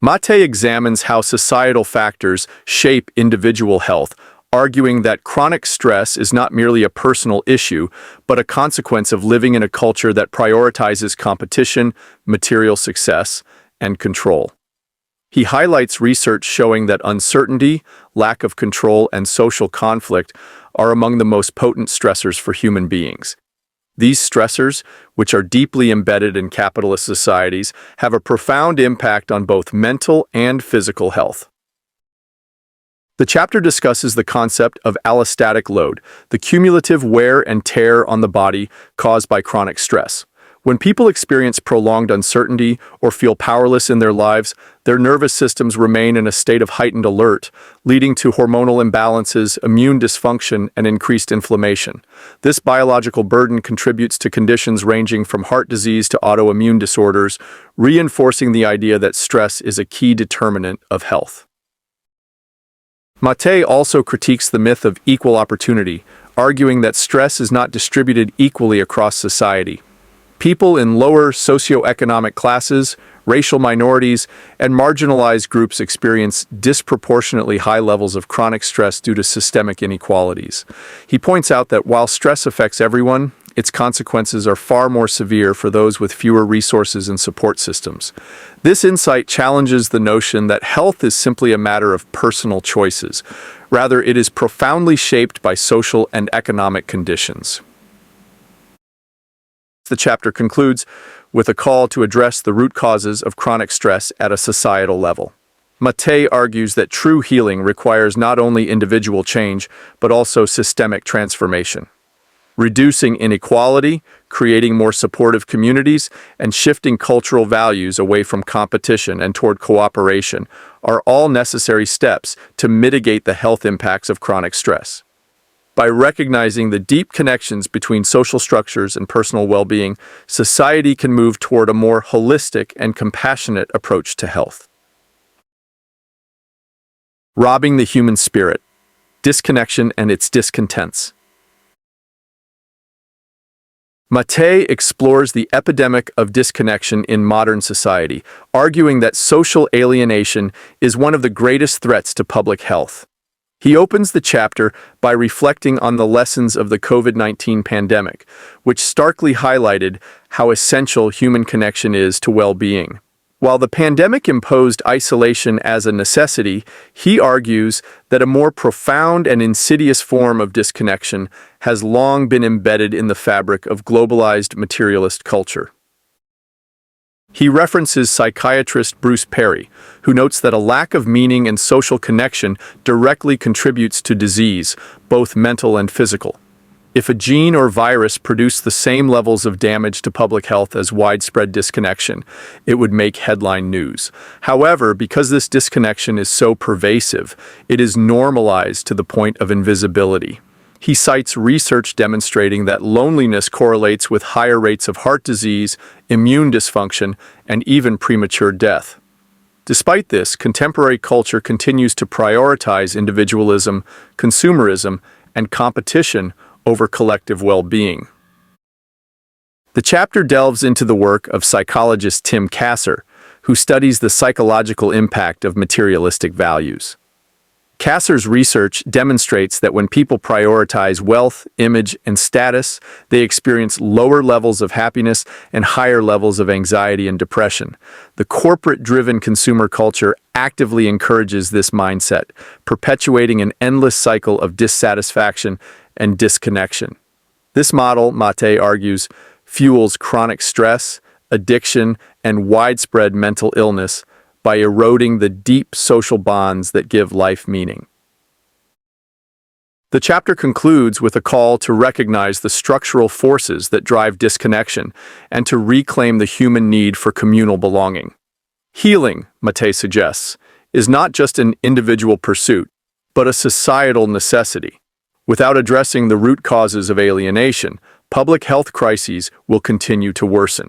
S1: Maté examines how societal factors shape individual health, arguing that chronic stress is not merely a personal issue, but a consequence of living in a culture that prioritizes competition, material success, and control. He highlights research showing that uncertainty, lack of control, and social conflict are among the most potent stressors for human beings. These stressors, which are deeply embedded in capitalist societies, have a profound impact on both mental and physical health. The chapter discusses the concept of allostatic load, the cumulative wear and tear on the body caused by chronic stress. When people experience prolonged uncertainty or feel powerless in their lives, their nervous systems remain in a state of heightened alert, leading to hormonal imbalances, immune dysfunction, and increased inflammation. This biological burden contributes to conditions ranging from heart disease to autoimmune disorders, reinforcing the idea that stress is a key determinant of health. Maté also critiques the myth of equal opportunity, arguing that stress is not distributed equally across society. People in lower socioeconomic classes, racial minorities, and marginalized groups experience disproportionately high levels of chronic stress due to systemic inequalities. He points out that while stress affects everyone, its consequences are far more severe for those with fewer resources and support systems. This insight challenges the notion that health is simply a matter of personal choices. Rather, it is profoundly shaped by social and economic conditions. The chapter concludes with a call to address the root causes of chronic stress at a societal level. Maté argues that true healing requires not only individual change, but also systemic transformation. Reducing inequality, creating more supportive communities, and shifting cultural values away from competition and toward cooperation are all necessary steps to mitigate the health impacts of chronic stress. By recognizing the deep connections between social structures and personal well-being, society can move toward a more holistic and compassionate approach to health. Robbing the human spirit. Disconnection and its discontents. Maté explores the epidemic of disconnection in modern society, arguing that social alienation is one of the greatest threats to public health. He opens the chapter by reflecting on the lessons of the COVID-19 pandemic, which starkly highlighted how essential human connection is to well-being. While the pandemic imposed isolation as a necessity, he argues that a more profound and insidious form of disconnection has long been embedded in the fabric of globalized materialist culture. He references psychiatrist Bruce Perry, who notes that a lack of meaning and social connection directly contributes to disease, both mental and physical. If a gene or virus produced the same levels of damage to public health as widespread disconnection, it would make headline news. However, because this disconnection is so pervasive, it is normalized to the point of invisibility. He cites research demonstrating that loneliness correlates with higher rates of heart disease, immune dysfunction, and even premature death. Despite this, contemporary culture continues to prioritize individualism, consumerism, and competition over collective well-being. The chapter delves into the work of psychologist Tim Kasser, who studies the psychological impact of materialistic values. Kasser's research demonstrates that when people prioritize wealth, image, and status, they experience lower levels of happiness and higher levels of anxiety and depression. The corporate-driven consumer culture actively encourages this mindset, perpetuating an endless cycle of dissatisfaction and disconnection. This model, Maté argues, fuels chronic stress, addiction, and widespread mental illness by eroding the deep social bonds that give life meaning. The chapter concludes with a call to recognize the structural forces that drive disconnection and to reclaim the human need for communal belonging. Healing, Maté suggests, is not just an individual pursuit, but a societal necessity. Without addressing the root causes of alienation, public health crises will continue to worsen.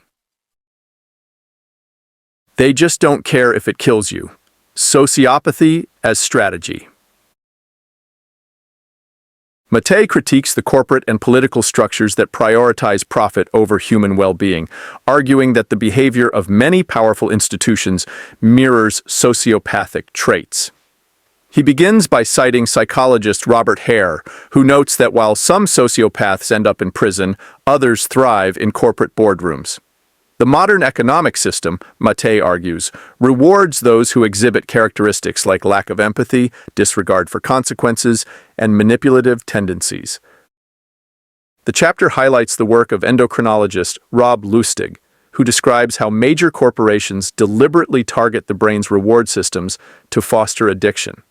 S1: They just don't care if it kills you. Sociopathy as strategy. Maté critiques the corporate and political structures that prioritize profit over human well-being, arguing that the behavior of many powerful institutions mirrors sociopathic traits. He begins by citing psychologist Robert Hare, who notes that while some sociopaths end up in prison, others thrive in corporate boardrooms. The modern economic system, Maté argues, rewards those who exhibit characteristics like lack of empathy, disregard for consequences, and manipulative tendencies. The chapter highlights the work of endocrinologist Rob Lustig, who describes how major corporations deliberately target the brain's reward systems to foster addiction.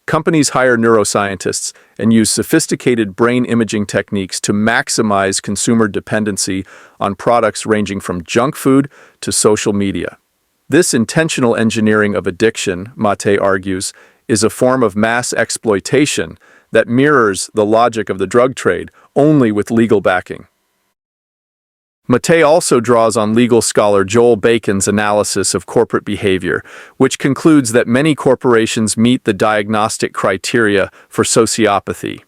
S1: Companies hire neuroscientists and use sophisticated brain imaging techniques to maximize consumer dependency on products ranging from junk food to social media. This intentional engineering of addiction, Maté argues, is a form of mass exploitation that mirrors the logic of the drug trade, only with legal backing. Maté also draws on legal scholar Joel Bacon's analysis of corporate behavior, which concludes that many corporations meet the diagnostic criteria for sociopathy.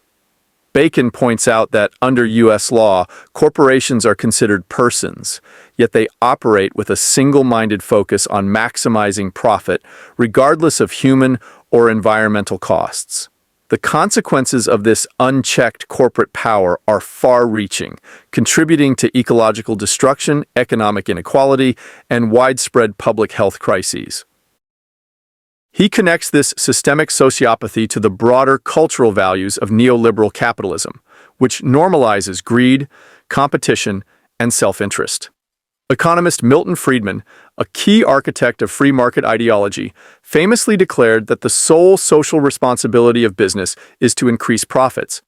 S1: Bacon points out that under U.S. law, corporations are considered persons, yet they operate with a single-minded focus on maximizing profit, regardless of human or environmental costs. The consequences of this unchecked corporate power are far-reaching, contributing to ecological destruction, economic inequality, and widespread public health crises. He connects this systemic sociopathy to the broader cultural values of neoliberal capitalism, which normalizes greed, competition, and self-interest. Economist Milton Friedman, a key architect of free market ideology, famously declared that the sole social responsibility of business is to increase profits.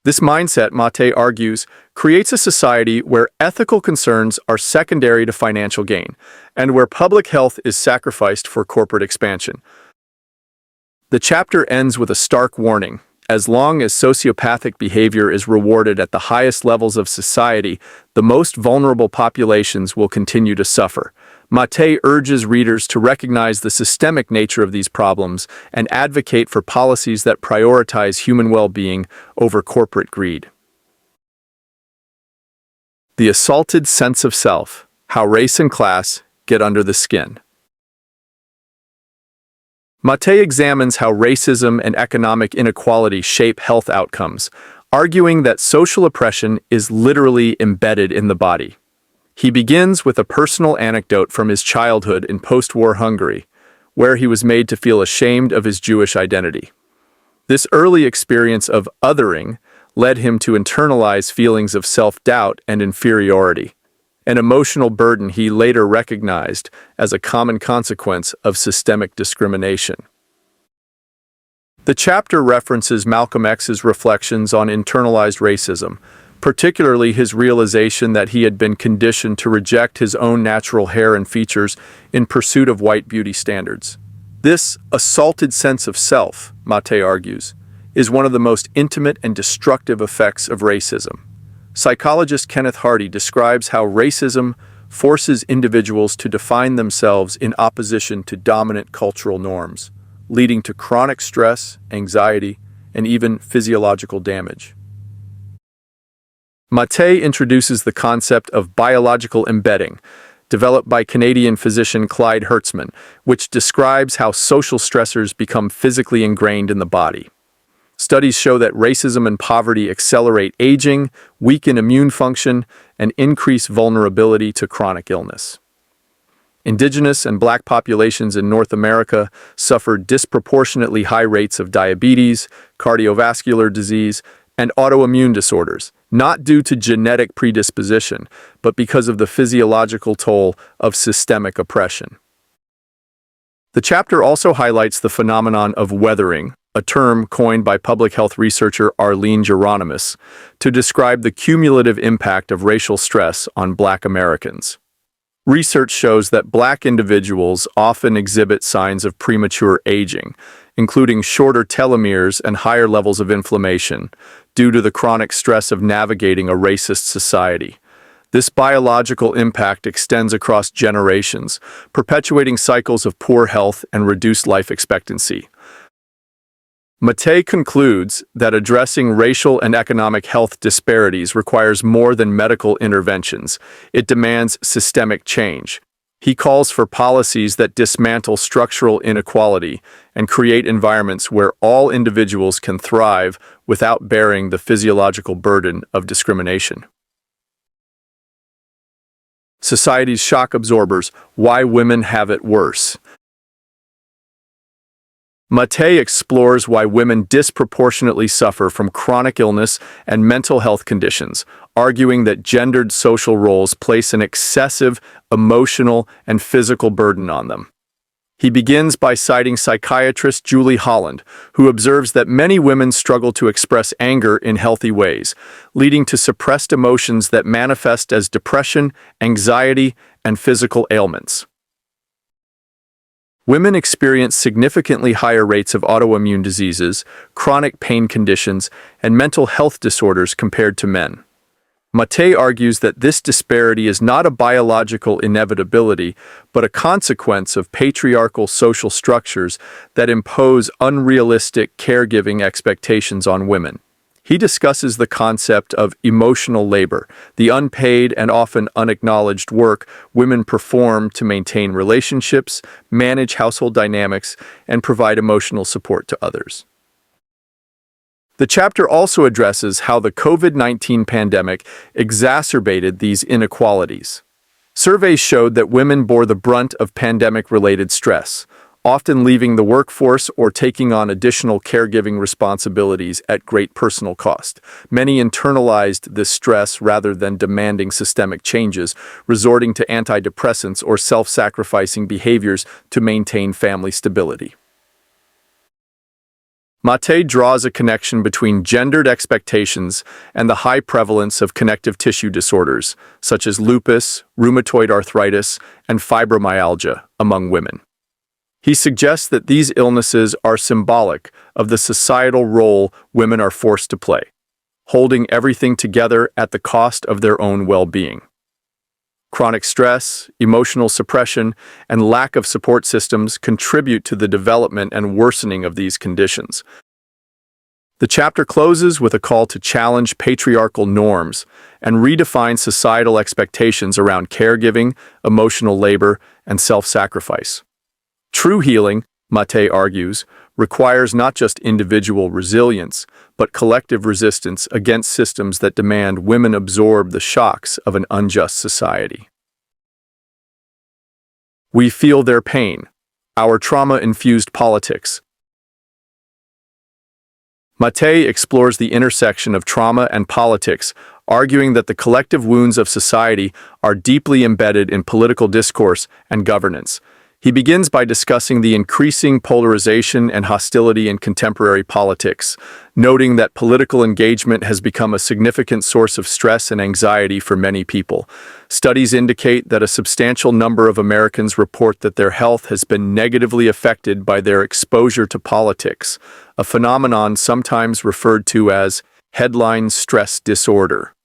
S1: This mindset, Maté argues, creates a society where ethical concerns are secondary to financial gain, and where public health is sacrificed for corporate expansion. The chapter ends with a stark warning. As long as sociopathic behavior is rewarded at the highest levels of society, the most vulnerable populations will continue to suffer. Maté urges readers to recognize the systemic nature of these problems and advocate for policies that prioritize human well-being over corporate greed. The assaulted sense of self: how race and class get under the skin. Maté examines how racism and economic inequality shape health outcomes, arguing that social oppression is literally embedded in the body. He begins with a personal anecdote from his childhood in post-war Hungary, where he was made to feel ashamed of his Jewish identity. This early experience of othering led him to internalize feelings of self-doubt and inferiority, an emotional burden he later recognized as a common consequence of systemic discrimination. The chapter references Malcolm X's reflections on internalized racism, particularly his realization that he had been conditioned to reject his own natural hair and features in pursuit of white beauty standards. This assaulted sense of self, Maté argues, is one of the most intimate and destructive effects of racism. Psychologist Kenneth Hardy describes how racism forces individuals to define themselves in opposition to dominant cultural norms, leading to chronic stress, anxiety, and even physiological damage. Maté introduces the concept of biological embedding, developed by Canadian physician Clyde Hertzman, which describes how social stressors become physically ingrained in the body. Studies show that racism and poverty accelerate aging, weaken immune function, and increase vulnerability to chronic illness. Indigenous and Black populations in North America suffer disproportionately high rates of diabetes, cardiovascular disease, and autoimmune disorders, not due to genetic predisposition, but because of the physiological toll of systemic oppression. The chapter also highlights the phenomenon of weathering, a term coined by public health researcher Arlene Geronimus to describe the cumulative impact of racial stress on Black Americans. Research shows that Black individuals often exhibit signs of premature aging, including shorter telomeres and higher levels of inflammation, due to the chronic stress of navigating a racist society. This biological impact extends across generations, perpetuating cycles of poor health and reduced life expectancy. Maté concludes that addressing racial and economic health disparities requires more than medical interventions. It demands systemic change. He calls for policies that dismantle structural inequality and create environments where all individuals can thrive without bearing the physiological burden of discrimination. Society's shock absorbers: why women have it worse. Maté explores why women disproportionately suffer from chronic illness and mental health conditions, arguing that gendered social roles place an excessive emotional and physical burden on them. He begins by citing psychiatrist Julie Holland, who observes that many women struggle to express anger in healthy ways, leading to suppressed emotions that manifest as depression, anxiety, and physical ailments. Women experience significantly higher rates of autoimmune diseases, chronic pain conditions, and mental health disorders compared to men. Maté argues that this disparity is not a biological inevitability, but a consequence of patriarchal social structures that impose unrealistic caregiving expectations on women. He discusses the concept of emotional labor, the unpaid and often unacknowledged work women perform to maintain relationships, manage household dynamics, and provide emotional support to others. The chapter also addresses how the COVID-19 pandemic exacerbated these inequalities. Surveys showed that women bore the brunt of pandemic-related stress, often leaving the workforce or taking on additional caregiving responsibilities at great personal cost. Many internalized this stress rather than demanding systemic changes, resorting to antidepressants or self-sacrificing behaviors to maintain family stability. Maté draws a connection between gendered expectations and the high prevalence of connective tissue disorders, such as lupus, rheumatoid arthritis, and fibromyalgia among women. He suggests that these illnesses are symbolic of the societal role women are forced to play, holding everything together at the cost of their own well-being. Chronic stress, emotional suppression, and lack of support systems contribute to the development and worsening of these conditions. The chapter closes with a call to challenge patriarchal norms and redefine societal expectations around caregiving, emotional labor, and self-sacrifice. True healing, Maté argues, requires not just individual resilience, but collective resistance against systems that demand women absorb the shocks of an unjust society. We feel their pain, our trauma-infused politics. Maté explores the intersection of trauma and politics, arguing that the collective wounds of society are deeply embedded in political discourse and governance. He begins by discussing the increasing polarization and hostility in contemporary politics, noting that political engagement has become a significant source of stress and anxiety for many people. Studies indicate that a substantial number of Americans report that their health has been negatively affected by their exposure to politics, a phenomenon sometimes referred to as headline stress disorder.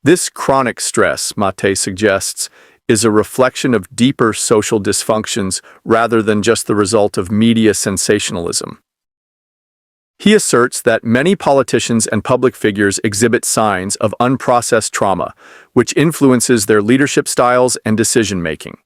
S1: This chronic stress, Maté suggests, is a reflection of deeper social dysfunctions rather than just the result of media sensationalism. He asserts that many politicians and public figures exhibit signs of unprocessed trauma, which influences their leadership styles and decision-making.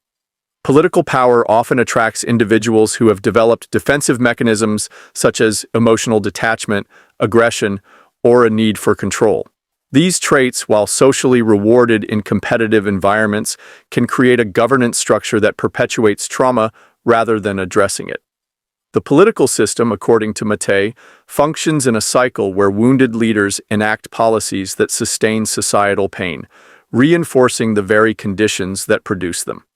S1: Political power often attracts individuals who have developed defensive mechanisms such as emotional detachment, aggression, or a need for control. These traits, while socially rewarded in competitive environments, can create a governance structure that perpetuates trauma rather than addressing it. The political system, according to Maté, functions in a cycle where wounded leaders enact policies that sustain societal pain, reinforcing the very conditions that produce them.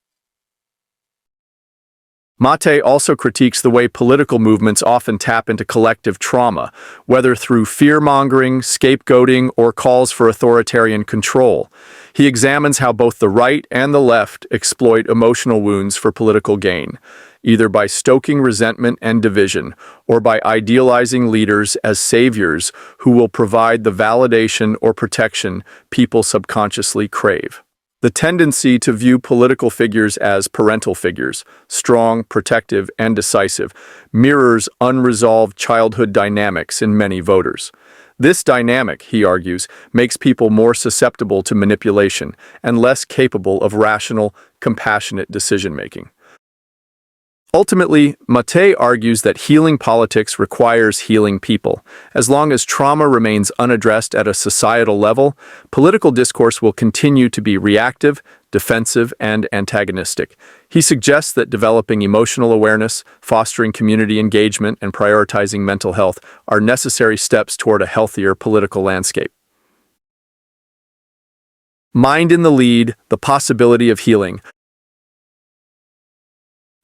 S1: Maté also critiques the way political movements often tap into collective trauma, whether through fear-mongering, scapegoating, or calls for authoritarian control. He examines how both the right and the left exploit emotional wounds for political gain, either by stoking resentment and division, or by idealizing leaders as saviors who will provide the validation or protection people subconsciously crave. The tendency to view political figures as parental figures, strong, protective, and decisive, mirrors unresolved childhood dynamics in many voters. This dynamic, he argues, makes people more susceptible to manipulation and less capable of rational, compassionate decision-making. Ultimately, Maté argues that healing politics requires healing people. As long as trauma remains unaddressed at a societal level, political discourse will continue to be reactive, defensive, and antagonistic. He suggests that developing emotional awareness, fostering community engagement, and prioritizing mental health are necessary steps toward a healthier political landscape. Mind in the lead, the possibility of healing.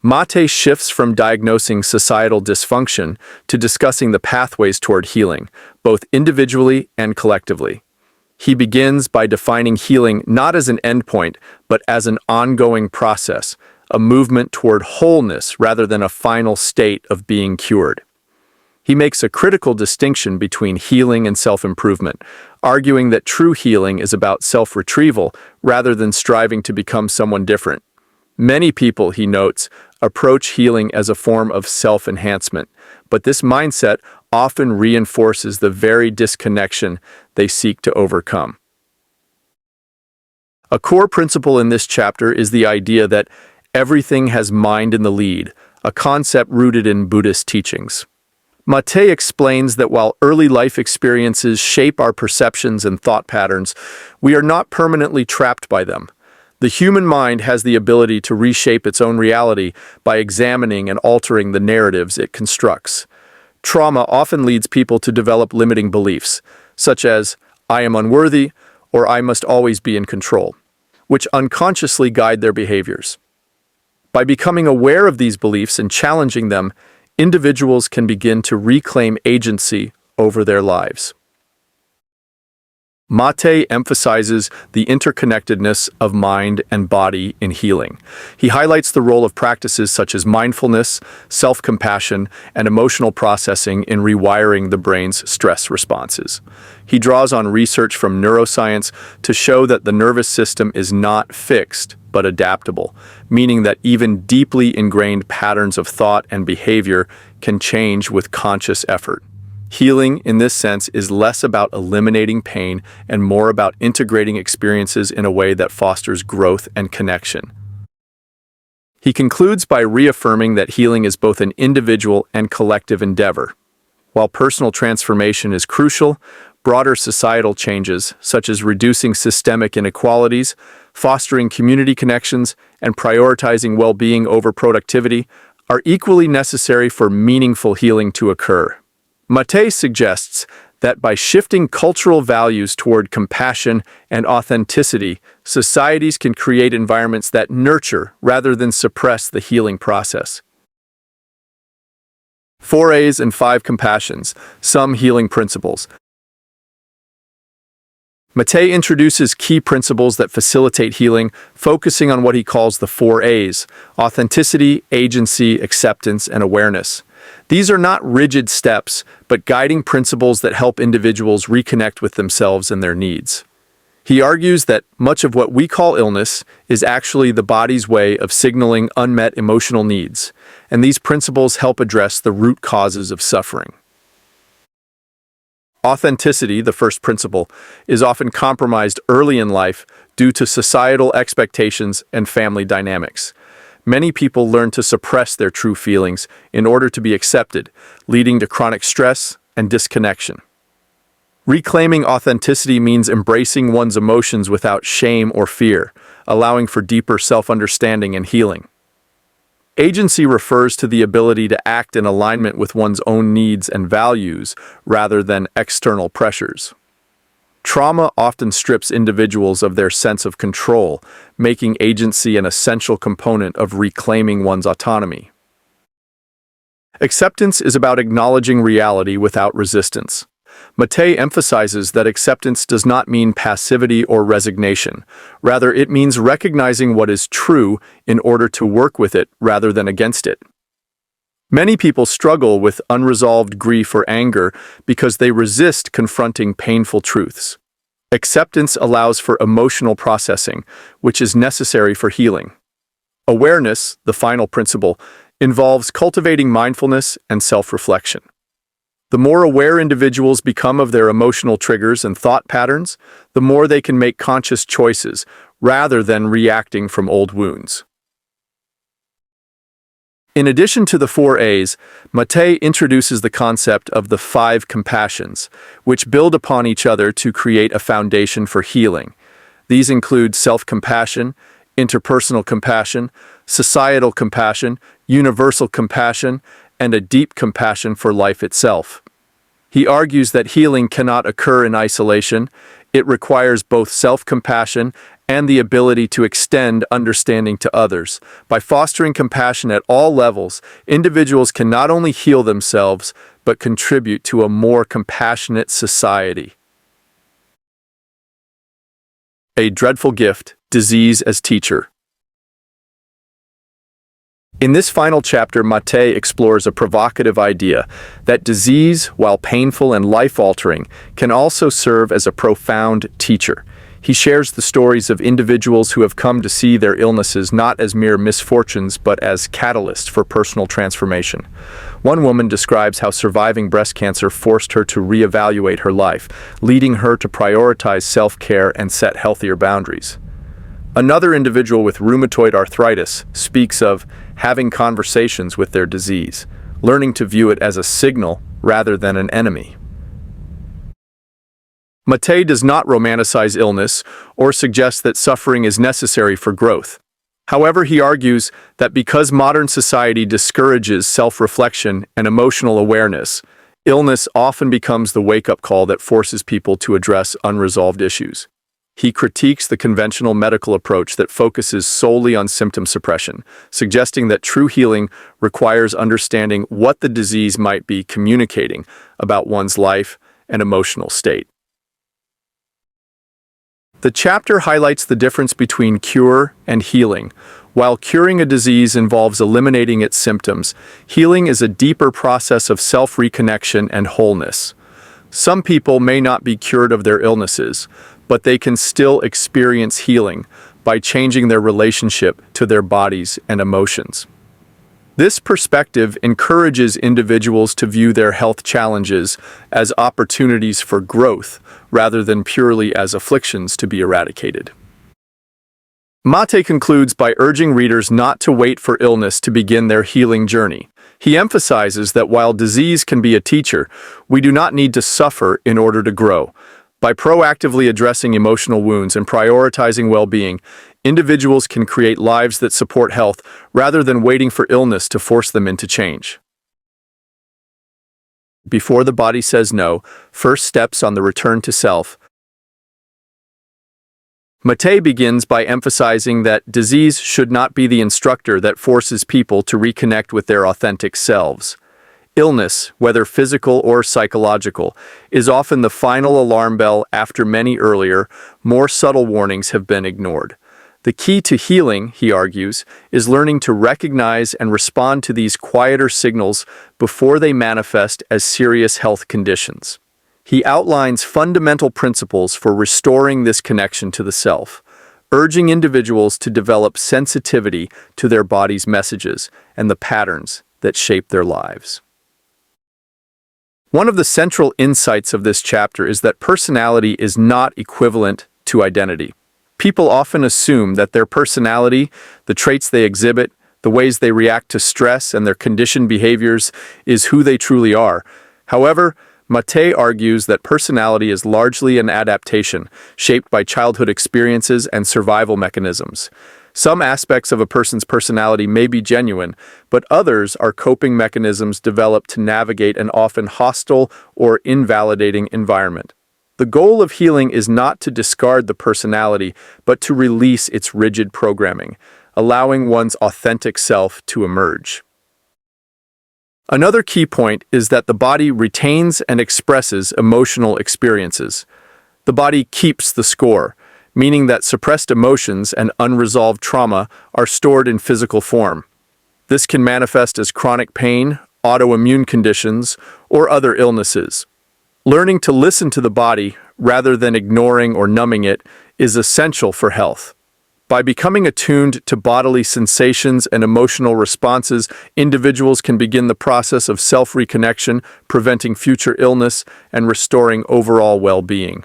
S1: Maté shifts from diagnosing societal dysfunction to discussing the pathways toward healing, both individually and collectively. He begins by defining healing not as an endpoint, but as an ongoing process, a movement toward wholeness rather than a final state of being cured. He makes a critical distinction between healing and self-improvement, arguing that true healing is about self-retrieval rather than striving to become someone different. Many people, he notes, approach healing as a form of self-enhancement, but this mindset often reinforces the very disconnection they seek to overcome. A core principle in this chapter is the idea that everything has mind in the lead, a concept rooted in Buddhist teachings. Maté explains that while early life experiences shape our perceptions and thought patterns, we are not permanently trapped by them. The human mind has the ability to reshape its own reality by examining and altering the narratives it constructs. Trauma often leads people to develop limiting beliefs, such as, "I am unworthy," or "I must always be in control," which unconsciously guide their behaviors. By becoming aware of these beliefs and challenging them, individuals can begin to reclaim agency over their lives. Maté emphasizes the interconnectedness of mind and body in healing. He highlights the role of practices such as mindfulness, self-compassion, and emotional processing in rewiring the brain's stress responses. He draws on research from neuroscience to show that the nervous system is not fixed, but adaptable, meaning that even deeply ingrained patterns of thought and behavior can change with conscious effort. Healing, in this sense, is less about eliminating pain and more about integrating experiences in a way that fosters growth and connection. He concludes by reaffirming that healing is both an individual and collective endeavor. While personal transformation is crucial, broader societal changes, such as reducing systemic inequalities, fostering community connections, and prioritizing well-being over productivity, are equally necessary for meaningful healing to occur. Maté suggests that by shifting cultural values toward compassion and authenticity, societies can create environments that nurture rather than suppress the healing process. 4 A's and 5 Compassions, some healing principles. Maté introduces key principles that facilitate healing, focusing on what he calls the 4 A's: authenticity, agency, acceptance, and awareness. These are not rigid steps, but guiding principles that help individuals reconnect with themselves and their needs. He argues that much of what we call illness is actually the body's way of signaling unmet emotional needs, and these principles help address the root causes of suffering. Authenticity, the first principle, is often compromised early in life due to societal expectations and family dynamics. Many people learn to suppress their true feelings in order to be accepted, leading to chronic stress and disconnection. Reclaiming authenticity means embracing one's emotions without shame or fear, allowing for deeper self-understanding and healing. Agency refers to the ability to act in alignment with one's own needs and values rather than external pressures. Trauma often strips individuals of their sense of control, making agency an essential component of reclaiming one's autonomy. Acceptance is about acknowledging reality without resistance. Maté emphasizes that acceptance does not mean passivity or resignation. Rather, it means recognizing what is true in order to work with it rather than against it. Many people struggle with unresolved grief or anger because they resist confronting painful truths. Acceptance allows for emotional processing, which is necessary for healing. Awareness, the final principle, involves cultivating mindfulness and self-reflection. The more aware individuals become of their emotional triggers and thought patterns, the more they can make conscious choices rather than reacting from old wounds. In addition to the 4 A's, Maté introduces the concept of the 5 Compassions, which build upon each other to create a foundation for healing. These include self-compassion, interpersonal compassion, societal compassion, universal compassion, and a deep compassion for life itself. He argues that healing cannot occur in isolation. It requires both self-compassion and the ability to extend understanding to others. By fostering compassion at all levels, individuals can not only heal themselves, but contribute to a more compassionate society. A dreadful gift, disease as teacher. In this final chapter, Maté explores a provocative idea that disease, while painful and life-altering, can also serve as a profound teacher. He shares the stories of individuals who have come to see their illnesses not as mere misfortunes but as catalysts for personal transformation. One woman describes how surviving breast cancer forced her to reevaluate her life, leading her to prioritize self-care and set healthier boundaries. Another individual with rheumatoid arthritis speaks of having conversations with their disease, learning to view it as a signal rather than an enemy. Maté does not romanticize illness or suggest that suffering is necessary for growth. However, he argues that because modern society discourages self-reflection and emotional awareness, illness often becomes the wake-up call that forces people to address unresolved issues. He critiques the conventional medical approach that focuses solely on symptom suppression, suggesting that true healing requires understanding what the disease might be communicating about one's life and emotional state. The chapter highlights the difference between cure and healing. While curing a disease involves eliminating its symptoms, healing is a deeper process of self-reconnection and wholeness. Some people may not be cured of their illnesses, but they can still experience healing by changing their relationship to their bodies and emotions. This perspective encourages individuals to view their health challenges as opportunities for growth rather than purely as afflictions to be eradicated. Maté concludes by urging readers not to wait for illness to begin their healing journey. He emphasizes that while disease can be a teacher, we do not need to suffer in order to grow. By proactively addressing emotional wounds and prioritizing well-being, individuals can create lives that support health rather than waiting for illness to force them into change. Before the body says no, first steps on the return to self. Maté begins by emphasizing that disease should not be the instructor that forces people to reconnect with their authentic selves. Illness, whether physical or psychological, is often the final alarm bell after many earlier, more subtle warnings have been ignored. The key to healing, he argues, is learning to recognize and respond to these quieter signals before they manifest as serious health conditions. He outlines fundamental principles for restoring this connection to the self, urging individuals to develop sensitivity to their body's messages and the patterns that shape their lives. One of the central insights of this chapter is that personality is not equivalent to identity. People often assume that their personality, the traits they exhibit, the ways they react to stress, and their conditioned behaviors is who they truly are. However, Maté argues that personality is largely an adaptation, shaped by childhood experiences and survival mechanisms. Some aspects of a person's personality may be genuine, but others are coping mechanisms developed to navigate an often hostile or invalidating environment. The goal of healing is not to discard the personality, but to release its rigid programming, allowing one's authentic self to emerge. Another key point is that the body retains and expresses emotional experiences. The body keeps the score, meaning that suppressed emotions and unresolved trauma are stored in physical form. This can manifest as chronic pain, autoimmune conditions, or other illnesses. Learning to listen to the body, rather than ignoring or numbing it, is essential for health. By becoming attuned to bodily sensations and emotional responses, individuals can begin the process of self-reconnection, preventing future illness and restoring overall well-being.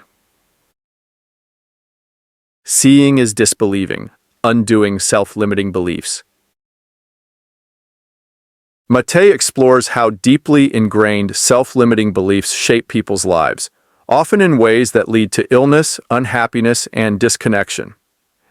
S1: Seeing is disbelieving, undoing self-limiting beliefs. Maté explores how deeply ingrained self-limiting beliefs shape people's lives, often in ways that lead to illness, unhappiness, and disconnection.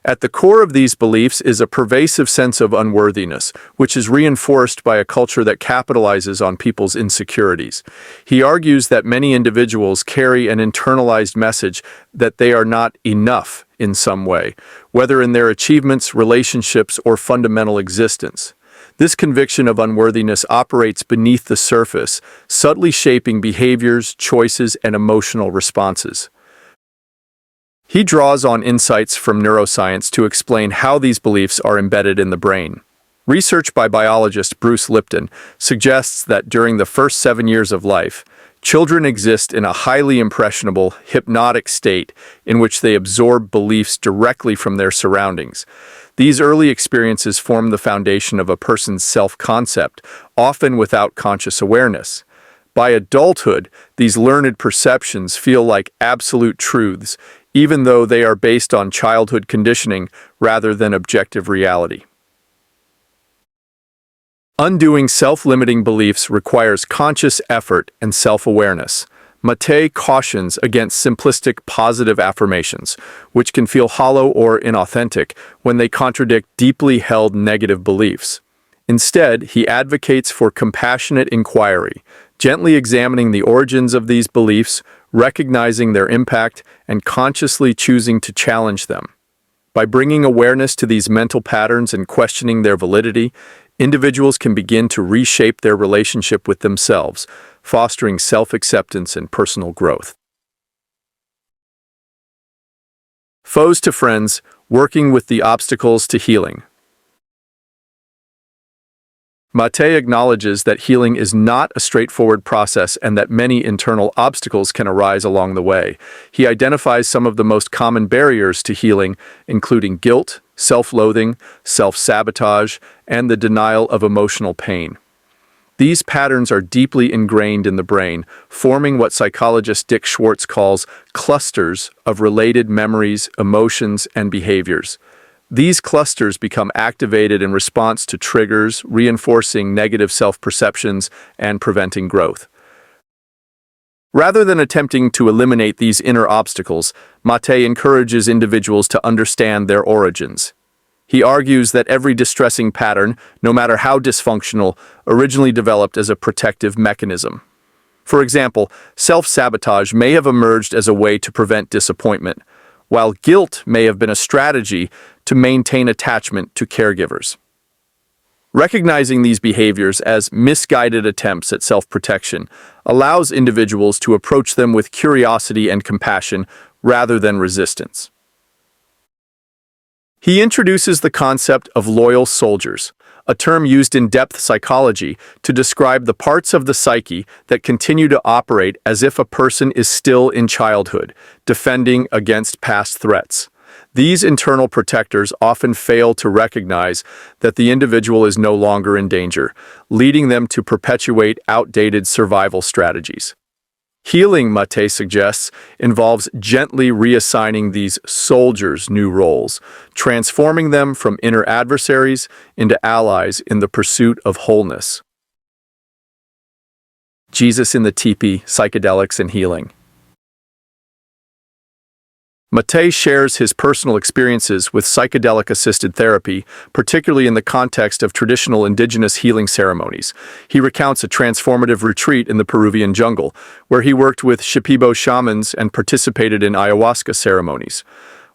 S1: At the core of these beliefs is a pervasive sense of unworthiness, which is reinforced by a culture that capitalizes on people's insecurities. He argues that many individuals carry an internalized message that they are not enough in some way, whether in their achievements, relationships, or fundamental existence. This conviction of unworthiness operates beneath the surface, subtly shaping behaviors, choices, and emotional responses. He draws on insights from neuroscience to explain how these beliefs are embedded in the brain. Research by biologist Bruce Lipton suggests that during the first 7 years of life, children exist in a highly impressionable, hypnotic state in which they absorb beliefs directly from their surroundings. These early experiences form the foundation of a person's self-concept, often without conscious awareness. By adulthood, these learned perceptions feel like absolute truths, even though they are based on childhood conditioning rather than objective reality. Undoing self-limiting beliefs requires conscious effort and self-awareness. Maté cautions against simplistic positive affirmations, which can feel hollow or inauthentic when they contradict deeply held negative beliefs. Instead, he advocates for compassionate inquiry, gently examining the origins of these beliefs, recognizing their impact, and consciously choosing to challenge them. By bringing awareness to these mental patterns and questioning their validity, individuals can begin to reshape their relationship with themselves, fostering self-acceptance and personal growth. Foes to friends, working with the obstacles to healing. Maté acknowledges that healing is not a straightforward process and that many internal obstacles can arise along the way. He identifies some of the most common barriers to healing, including guilt, self-loathing, self-sabotage, and the denial of emotional pain. These patterns are deeply ingrained in the brain, forming what psychologist Dick Schwartz calls clusters of related memories, emotions, and behaviors. These clusters become activated in response to triggers, reinforcing negative self-perceptions and preventing growth. Rather than attempting to eliminate these inner obstacles, Maté encourages individuals to understand their origins. He argues that every distressing pattern, no matter how dysfunctional, originally developed as a protective mechanism. For example, self-sabotage may have emerged as a way to prevent disappointment, while guilt may have been a strategy to maintain attachment to caregivers. Recognizing these behaviors as misguided attempts at self-protection allows individuals to approach them with curiosity and compassion rather than resistance. He introduces the concept of loyal soldiers, a term used in depth psychology to describe the parts of the psyche that continue to operate as if a person is still in childhood, defending against past threats. These internal protectors often fail to recognize that the individual is no longer in danger, leading them to perpetuate outdated survival strategies. Healing, Maté suggests, involves gently reassigning these soldiers new roles, transforming them from inner adversaries into allies in the pursuit of wholeness. Jesus in the teepee, psychedelics and healing. Maté shares his personal experiences with psychedelic-assisted therapy, particularly in the context of traditional indigenous healing ceremonies. He recounts a transformative retreat in the Peruvian jungle, where he worked with Shipibo shamans and participated in ayahuasca ceremonies.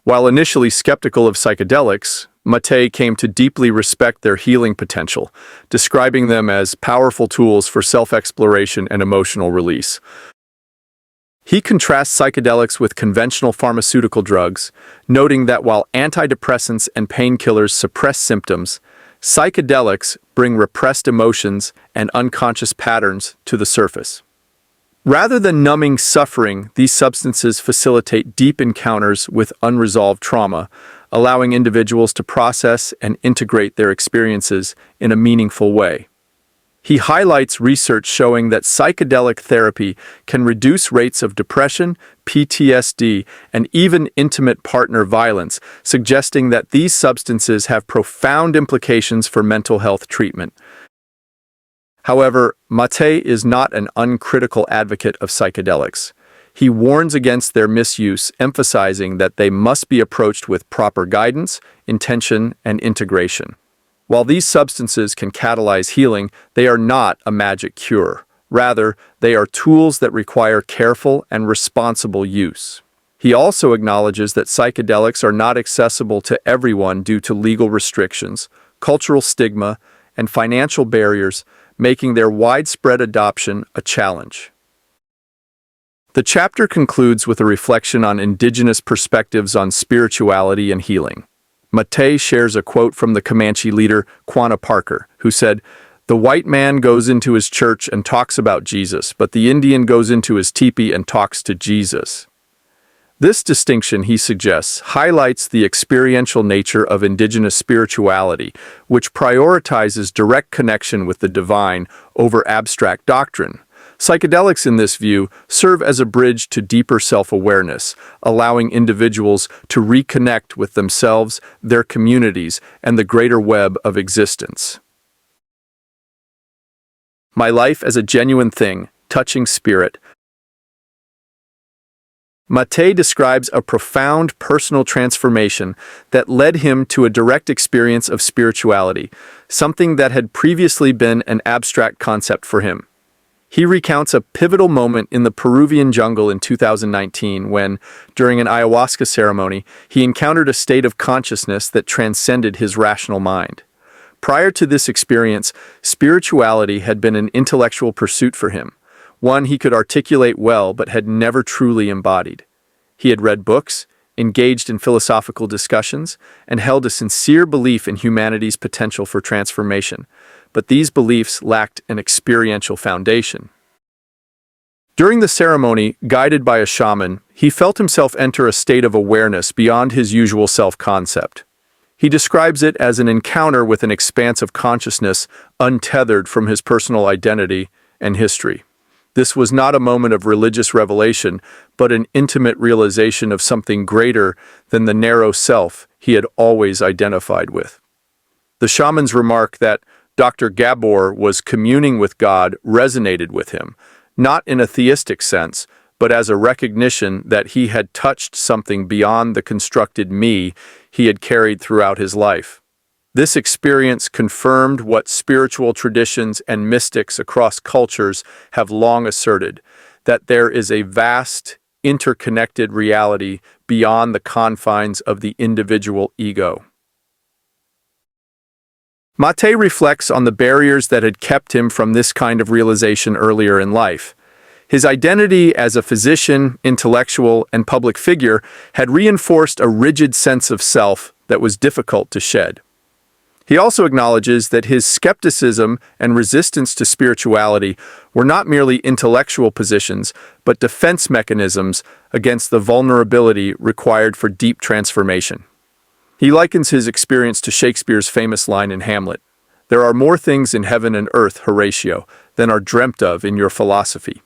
S1: While initially skeptical of psychedelics, Maté came to deeply respect their healing potential, describing them as powerful tools for self-exploration and emotional release. He contrasts psychedelics with conventional pharmaceutical drugs, noting that while antidepressants and painkillers suppress symptoms, psychedelics bring repressed emotions and unconscious patterns to the surface. Rather than numbing suffering, these substances facilitate deep encounters with unresolved trauma, allowing individuals to process and integrate their experiences in a meaningful way. He highlights research showing that psychedelic therapy can reduce rates of depression, PTSD, and even intimate partner violence, suggesting that these substances have profound implications for mental health treatment. However, Maté is not an uncritical advocate of psychedelics. He warns against their misuse, emphasizing that they must be approached with proper guidance, intention, and integration. While these substances can catalyze healing, they are not a magic cure. Rather, they are tools that require careful and responsible use. He also acknowledges that psychedelics are not accessible to everyone due to legal restrictions, cultural stigma, and financial barriers, making their widespread adoption a challenge. The chapter concludes with a reflection on indigenous perspectives on spirituality and healing. Maté shares a quote from the Comanche leader Quanah Parker, who said, "The white man goes into his church and talks about Jesus, but the Indian goes into his teepee and talks to Jesus." This distinction, he suggests, highlights the experiential nature of indigenous spirituality, which prioritizes direct connection with the divine over abstract doctrine. Psychedelics, in this view, serve as a bridge to deeper self-awareness, allowing individuals to reconnect with themselves, their communities, and the greater web of existence. My life as a genuine thing, touching spirit. Maté describes a profound personal transformation that led him to a direct experience of spirituality, something that had previously been an abstract concept for him. He recounts a pivotal moment in the Peruvian jungle in 2019 when, during an ayahuasca ceremony, he encountered a state of consciousness that transcended his rational mind. Prior to this experience, spirituality had been an intellectual pursuit for him, one he could articulate well but had never truly embodied. He had read books, engaged in philosophical discussions, and held a sincere belief in humanity's potential for transformation, but these beliefs lacked an experiential foundation. During the ceremony, guided by a shaman, he felt himself enter a state of awareness beyond his usual self-concept. He describes it as an encounter with an expanse of consciousness untethered from his personal identity and history. This was not a moment of religious revelation, but an intimate realization of something greater than the narrow self he had always identified with. The shaman's remark that Dr. Gabor was communing with God resonated with him, not in a theistic sense, but as a recognition that he had touched something beyond the constructed me he had carried throughout his life. This experience confirmed what spiritual traditions and mystics across cultures have long asserted, that there is a vast, interconnected reality beyond the confines of the individual ego. Maté reflects on the barriers that had kept him from this kind of realization earlier in life. His identity as a physician, intellectual, and public figure had reinforced a rigid sense of self that was difficult to shed. He also acknowledges that his skepticism and resistance to spirituality were not merely intellectual positions, but defense mechanisms against the vulnerability required for deep transformation. He likens his experience to Shakespeare's famous line in Hamlet, "There are more things in heaven and earth, Horatio, than are dreamt of in your philosophy."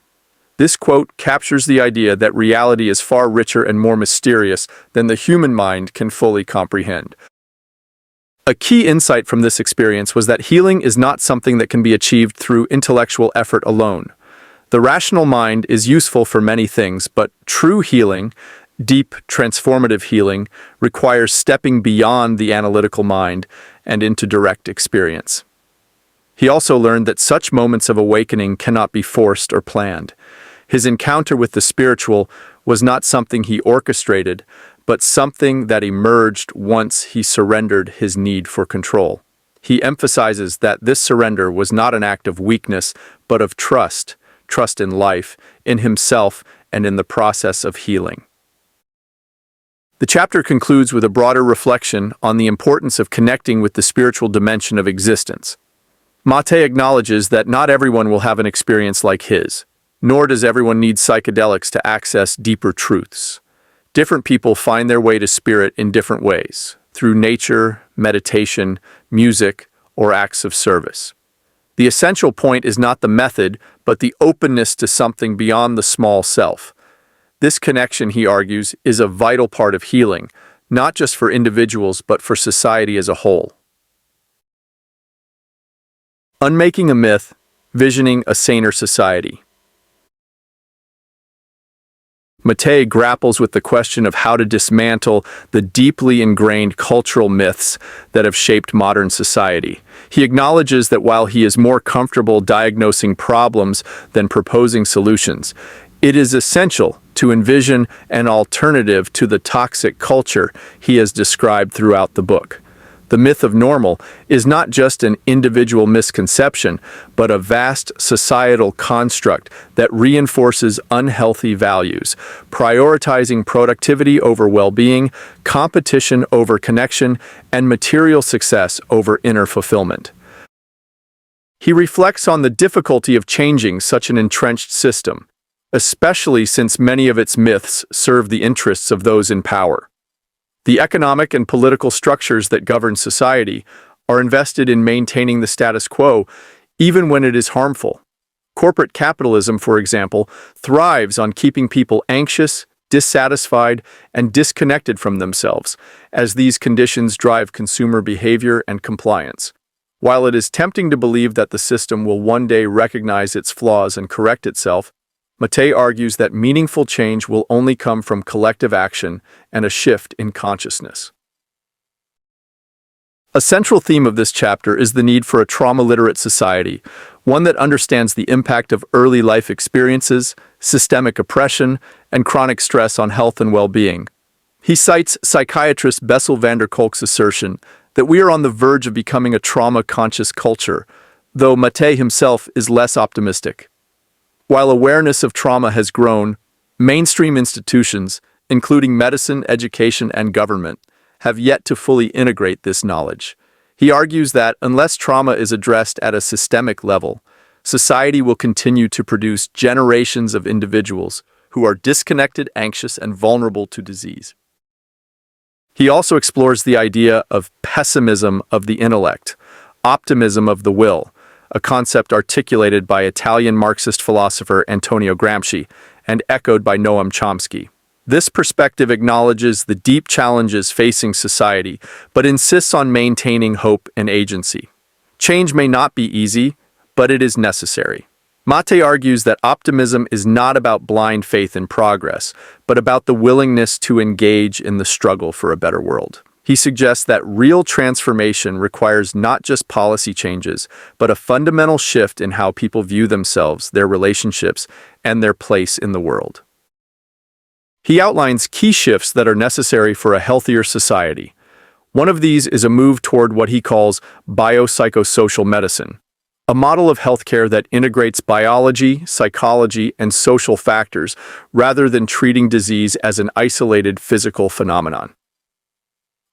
S1: This quote captures the idea that reality is far richer and more mysterious than the human mind can fully comprehend. A key insight from this experience was that healing is not something that can be achieved through intellectual effort alone. The rational mind is useful for many things, but true healing, deep, transformative healing, requires stepping beyond the analytical mind and into direct experience. He also learned that such moments of awakening cannot be forced or planned. His encounter with the spiritual was not something he orchestrated, but something that emerged once he surrendered his need for control. He emphasizes that this surrender was not an act of weakness, but of trust in life, in himself, and in the process of healing. The chapter concludes with a broader reflection on the importance of connecting with the spiritual dimension of existence. Maté acknowledges that not everyone will have an experience like his, nor does everyone need psychedelics to access deeper truths. Different people find their way to spirit in different ways, through nature, meditation, music, or acts of service. The essential point is not the method, but the openness to something beyond the small self. This connection, he argues, is a vital part of healing, not just for individuals, but for society as a whole. Unmaking a myth, visioning a saner society. Maté grapples with the question of how to dismantle the deeply ingrained cultural myths that have shaped modern society. He acknowledges that while he is more comfortable diagnosing problems than proposing solutions, it is essential to envision an alternative to the toxic culture he has described throughout the book. The myth of normal is not just an individual misconception, but a vast societal construct that reinforces unhealthy values, prioritizing productivity over well-being, competition over connection, and material success over inner fulfillment. He reflects on the difficulty of changing such an entrenched system, especially since many of its myths serve the interests of those in power. The economic and political structures that govern society are invested in maintaining the status quo, even when it is harmful. Corporate capitalism, for example, thrives on keeping people anxious, dissatisfied, and disconnected from themselves, as these conditions drive consumer behavior and compliance. While it is tempting to believe that the system will one day recognize its flaws and correct itself, Maté argues that meaningful change will only come from collective action and a shift in consciousness. A central theme of this chapter is the need for a trauma-literate society, one that understands the impact of early life experiences, systemic oppression, and chronic stress on health and well-being. He cites psychiatrist Bessel van der Kolk's assertion that we are on the verge of becoming a trauma-conscious culture, though Maté himself is less optimistic. While awareness of trauma has grown, mainstream institutions, including medicine, education, and government, have yet to fully integrate this knowledge. He argues that unless trauma is addressed at a systemic level, society will continue to produce generations of individuals who are disconnected, anxious, and vulnerable to disease. He also explores the idea of pessimism of the intellect, optimism of the will, a concept articulated by Italian Marxist philosopher Antonio Gramsci and echoed by Noam Chomsky. This perspective acknowledges the deep challenges facing society, but insists on maintaining hope and agency. Change may not be easy, but it is necessary. Maté argues that optimism is not about blind faith in progress, but about the willingness to engage in the struggle for a better world. He suggests that real transformation requires not just policy changes, but a fundamental shift in how people view themselves, their relationships, and their place in the world. He outlines key shifts that are necessary for a healthier society. One of these is a move toward what he calls biopsychosocial medicine, a model of healthcare that integrates biology, psychology, and social factors rather than treating disease as an isolated physical phenomenon.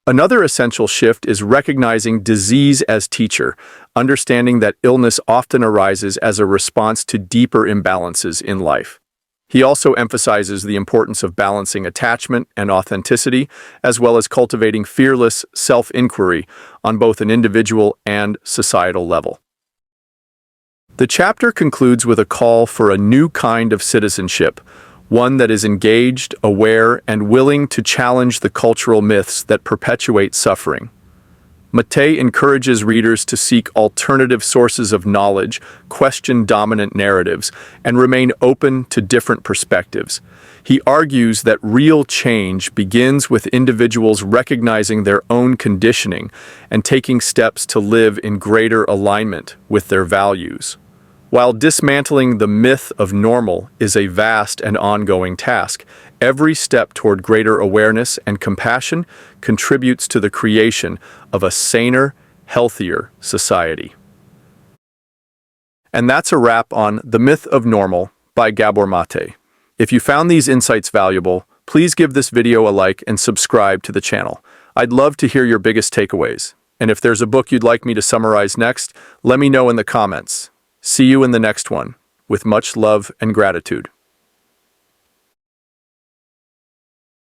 S1: Another essential shift is recognizing disease as teacher, understanding that illness often arises as a response to deeper imbalances in life. He also emphasizes the importance of balancing attachment and authenticity, as well as cultivating fearless self-inquiry on both an individual and societal level. The chapter concludes with a call for a new kind of citizenship, one that is engaged, aware, and willing to challenge the cultural myths that perpetuate suffering. Maté encourages readers to seek alternative sources of knowledge, question dominant narratives, and remain open to different perspectives. He argues that real change begins with individuals recognizing their own conditioning and taking steps to live in greater alignment with their values. While dismantling the myth of normal is a vast and ongoing task, every step toward greater awareness and compassion contributes to the creation of a saner, healthier society. And that's a wrap on The Myth of Normal by Gabor Maté. If you found these insights valuable, please give this video a like and subscribe to the channel. I'd love to hear your biggest takeaways. And if there's a book you'd like me to summarize next, let me know in the comments. See you in the next one, with much love and gratitude.